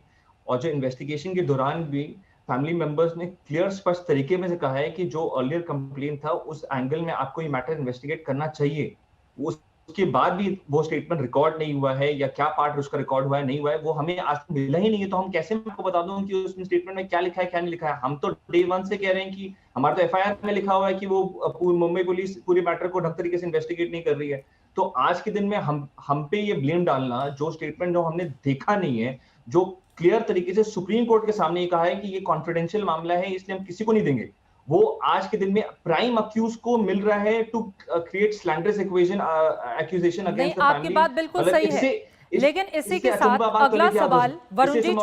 और जो इन्वेस्टिगेशन के दौरान भी फैमिली मेंबर्स ने क्लियर स्पष्ट तरीके में से कहा है कि जो अर्लियर कंप्लेंट था उस एंगल में आपको ये मैटर इन्वेस्टिगेट करना चाहिए। उसके बाद भी वो स्टेटमेंट रिकॉर्ड नहीं हुआ है, या क्या पार्ट उसका रिकॉर्ड हुआ है नहीं हुआ है, वो हमें आज तक मिला ही नहीं है। तो हम कैसे, मैं आपको बता दूं कि उस स्टेटमेंट में क्या लिखा है क्या नहीं लिखा है। हम तो डे वन से कह रहे हैं कि हमारा तो एफआईआर में लिखा हुआ है कि वो मुंबई पुलिस पूरे मैटर को ढंग तरीके से इन्वेस्टिगेट नहीं कर रही है। तो आज के दिन में हम पे ये ब्लेम डालना, जो स्टेटमेंट जो हमने देखा नहीं है, जो क्लियर तरीके से सुप्रीम कोर्ट के सामने ये कहा है कि ये कॉन्फिडेंशियल मामला है, इसलिए हम किसी को नहीं देंगे, वो आज के दिन में प्राइम अक्यूज को मिल रहा है to create slanderous accusation against the family. आपकी बात बिल्कुल सही है, लेकिन इसी के साथ अगला सवाल वरुण जी,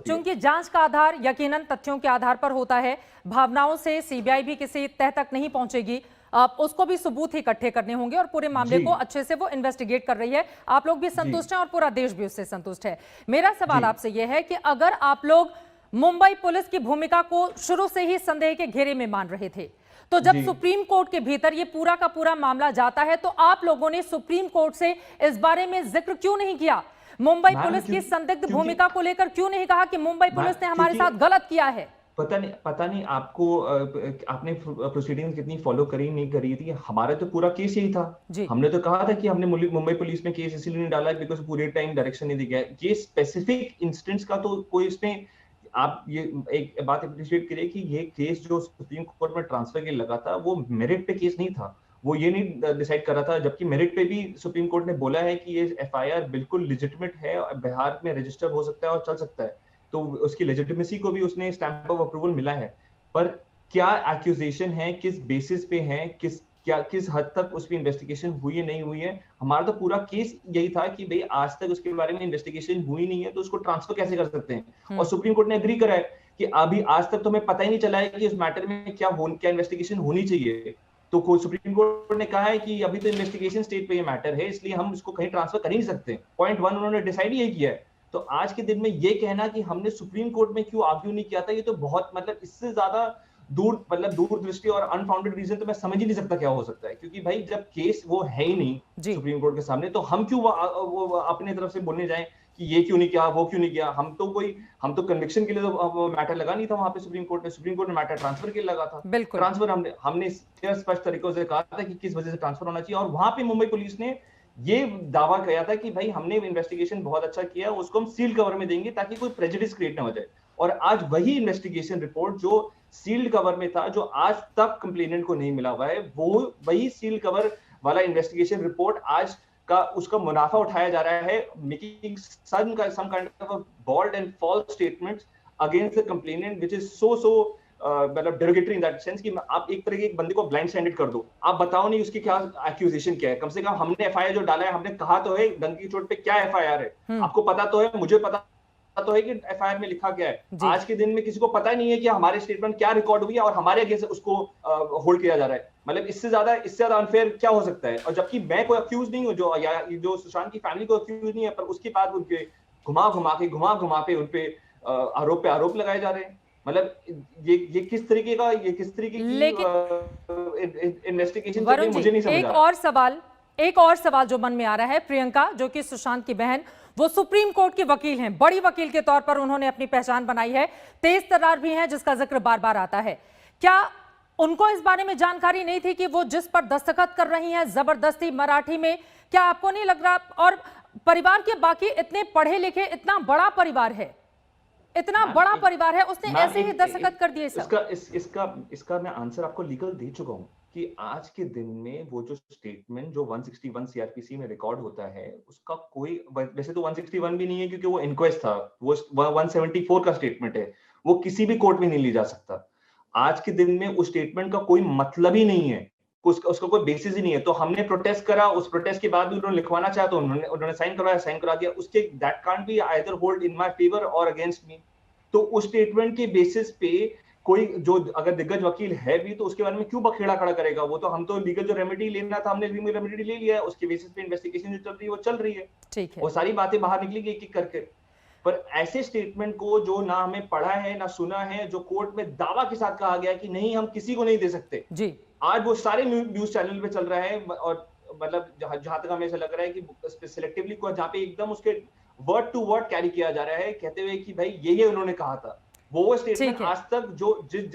चूंकि जांच का आधार यकीनन तथ्यों के आधार पर होता है, भावनाओं से सीबीआई भी किसी तह तक नहीं पहुंचेगी, उसको भी सबूत इकट्ठे करने होंगे और पूरे मामले को अच्छे से वो इन्वेस्टिगेट कर रही है। आप लोग भी संतुष्ट हैं और पूरा देश भी उससे संतुष्ट है। मेरा सवाल आपसे यह है कि अगर आप लोग मुंबई पुलिस की भूमिका को शुरू से ही संदेह के घेरे में मान रहे थे, तो जब सुप्रीम कोर्ट के भीतर ये पूरा का पूरा मामला जाता है, तो आप लोगों ने सुप्रीम कोर्ट से इस बारे में जिक्र क्यों नहीं किया? मुंबई पुलिस की संदिग्ध भूमिका को लेकर क्यों नहीं कहा कि मुंबई पुलिस ने हमारे साथ गलत किया है? पता नहीं आपने प्रोसीडिंग्स कितनी फॉलो करी नहीं करी थी। हमारा तो पूरा केस यही था, हमने तो कहा था कि हमने मुंबई पुलिस में केस इसलिए नहीं डाला बिकॉज पूरे टाइम डायरेक्शन नहीं दिया। ये स्पेसिफिक इंस्टेंस का तो कोई इसमें, आप ये एक बात अप्रिशिएट करिए कि ये केस जो सुप्रीम कोर्ट में ट्रांसफर के लगा था, वो मेरिट पे केस नहीं था, वो ये नहीं डिसाइड कर रहा था, जबकि मेरिट पे भी सुप्रीम कोर्ट ने बोला है कि ये एफआईआर बिल्कुल लेजिटिमेट है, बिहार में रजिस्टर हो सकता है और चल सकता है, तो उसकी लेजिटिमेसी को भी उसने स्टैंप ऑफ अप्रूवल मिला है। पर क्या एक्यूजेशन है, किस बेसिस पे है, किस हद तक उसकी इन्वेस्टिगेशन हुई है नहीं हुई है, हमारा तो पूरा केस यही था कि भाई आज तक उसके बारे में इन्वेस्टिगेशन हुई नहीं है, तो उसको ट्रांसफर कैसे कर सकते हैं। और सुप्रीम कोर्ट ने एग्री करा है कि अभी आज तक तो हमें पता ही नहीं चला है कि इस मैटर में क्या इन्वेस्टिगेशन होनी चाहिए। तो सुप्रीम कोर्ट ने कहा है कि अभी तो इन्वेस्टिगेशन स्टेज पे ये मैटर है, इसलिए हम इसको कहीं ट्रांसफर कर ही नहीं सकते। पॉइंट 1 उन्होंने डिसाइड यही किया है। तो आज के दिन में ये कहना कि हमने सुप्रीम कोर्ट में क्यों आर्ग्यू नहीं किया था, ये तो बहुत, मतलब इससे ज्यादा दूरदृष्टि और अनफाउंडेड रीजन तो मैं समझ ही नहीं सकता क्या हो सकता है। क्योंकि भाई जब केस वो है ही नहीं सुप्रीम कोर्ट के सामने, तो हम क्यों वो अपनी तरफ से बोलने जाएं कि ये क्यों नहीं किया, वो क्यों नहीं किया। हम तो कन्विक्शन के लिए तो मैटर लगा नहीं था वहां पे सुप्रीम कोर्ट में मैटर ट्रांसफर के लिए लगा था। ट्रांसफर हमने स्पष्ट तरीकों से कहा था कि किस वजह से ट्रांसफर होना चाहिए, और वहां पे मुंबई पुलिस ने ये दावा किया था कि भाई हमने इन्वेस्टिगेशन बहुत अच्छा किया, उसको हम सील्ड कवर में देंगे ताकि कोई प्रेजुडिस क्रिएट ना हो जाए। और आज वही इन्वेस्टिगेशन रिपोर्ट जो सील्ड कवर में था, जो आज तक कंप्लेनेंट को नहीं मिला हुआ है, वो वही सील्ड कवर वाला इन्वेस्टिगेशन रिपोर्ट आज का उसका मुनाफा उठाया जा रहा है, making some kind of bold and false statements against the complainant which is so मतलब डेरोगेटरी इन दैट सेंस कि आप एक तरह के एक बंदे को ब्लाइंड स्टैंडेड कर दो, आप बताओ नहीं उसकी क्या एक्यूजेशन क्या है। कम से कम हमने एफआईआर जो डाला है, हमने कहा तो है डंकी चोट पे क्या एफआईआर है, आपको पता तो है, मुझे पता तो है कि एफआईआर में लिखा क्या है। आज के दिन में किसी को पता नहीं है कि हमारे स्टेटमेंट क्या रिकॉर्ड हुई है और हमारे अगेंस्ट उसको होल्ड किया जा रहा है। मतलब इससे ज्यादा अनफेयर क्या हो सकता है। और जबकि मैं कोई अक्यूज नहीं हूँ, जो सुशांत की फैमिली को अक्यूज नहीं है, पर उसके बाद उनके घुमा के उनपे आरोप लगाए जा रहे हैं। मतलब ये किस तरीके की इन्वेस्टिगेशन मुझे नहीं समझ आ रहा। एक और सवाल जो मन में आ रहा है, प्रियंका जो कि सुशांत की बहन, वो सुप्रीम कोर्ट की वकील हैं, बड़ी वकील के तौर पर उन्होंने अपनी पहचान बनाई है, तेज तर्रार भी हैं जिसका जिक्र बार बार आता है। क्या उनको इस बारे में जानकारी नहीं थी कि वो जिस पर दस्तखत कर रही हैं जबरदस्ती मराठी में, क्या आपको नहीं लग रहा? और परिवार के बाकी इतने पढ़े लिखे, इतना बड़ा परिवार है, इतना बड़ा परिवार है, उसने ऐसे ही दस्तखत कर दिए सब? इसका मैं आंसर आपको लीगल दे चुका हूं कि आज के दिन में वो जो स्टेटमेंट जो 161 सीआरपीसी में रिकॉर्ड होता है, उसका कोई, वैसे तो 161 भी नहीं है क्योंकि वो इंक्वेस्ट था, वो 174 का स्टेटमेंट है, वो किसी भी कोर्ट में नहीं ली जा सकता। आज के दिन में उस स्टेटमेंट का कोई मतलब ही नहीं है, उसका कोई बेसिस ही नहीं है। तो हमने प्रोटेस्ट करा, उस प्रोटेस्ट के बाद भी उन्होंने लिखवाना चाहा तो उन्होंने साइन करवाया, साइन करा दिया, उसके that can't be either hold in my favour और अगेंस्ट मी। तो उस स्टेटमेंट के बेसिस पे कोई जो अगर दिग्गज वकील है भी तो उसके बारे में क्यों बखेड़ा खड़ा करेगा? वो तो हम तो लीगल जो रेमेडी लेना था हमने लीगल रेमेडी ले लिया है, उसके बेसिस पे इन्वेस्टिगेशन जो चल रही है वो चल रही है। ठीक है, वो सारी बातें बाहर निकलेगी एक एक करके। पर ऐसे स्टेटमेंट को जो ना हमें पढ़ा है ना सुना है, जो कोर्ट में दावा के साथ कहा गया कि नहीं हम किसी को नहीं दे सकते जी, आज वो सारे न्यूज चैनल पे चल रहा है। और मतलब जहां तक हमें ऐसा लग रहा है कि सिलेक्टिवली जहां पे एकदम उसके वर्ड टू वर्ड कैरी किया जा रहा है, कहते हुए कि भाई ये उन्होंने कहा था, वो स्टेटमेंट आज तक जो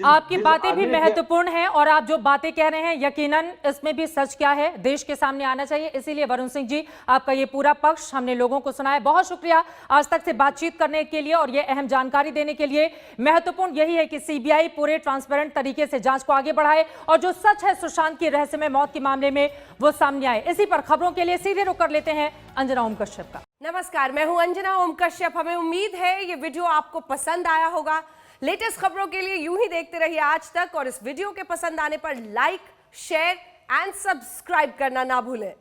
आपकी बातें भी महत्वपूर्ण हैं और आप जो बातें कह रहे हैं यकीनन इसमें भी सच क्या है देश के सामने आना चाहिए। इसीलिए वरुण सिंह जी, आपका ये पूरा पक्ष हमने लोगों को सुनाया। बहुत शुक्रिया आज तक से बातचीत करने के लिए और ये अहम जानकारी देने के लिए। महत्वपूर्ण यही है कि सीबीआई पूरे ट्रांसपेरेंट तरीके से जांच को आगे बढ़ाए और जो सच है सुशांत की रहस्यमय मौत के मामले में वो सामने आए। इसी पर खबरों के लिए सीधे रुख कर लेते हैं अंजना ओम कश्यप का। नमस्कार, मैं हूं अंजना ओम कश्यप। हमें उम्मीद है ये वीडियो आपको पसंद आया होगा। लेटेस्ट खबरों के लिए यूं ही देखते रहिए आज तक और इस वीडियो के पसंद आने पर लाइक, शेयर एंड सब्सक्राइब करना ना भूलें।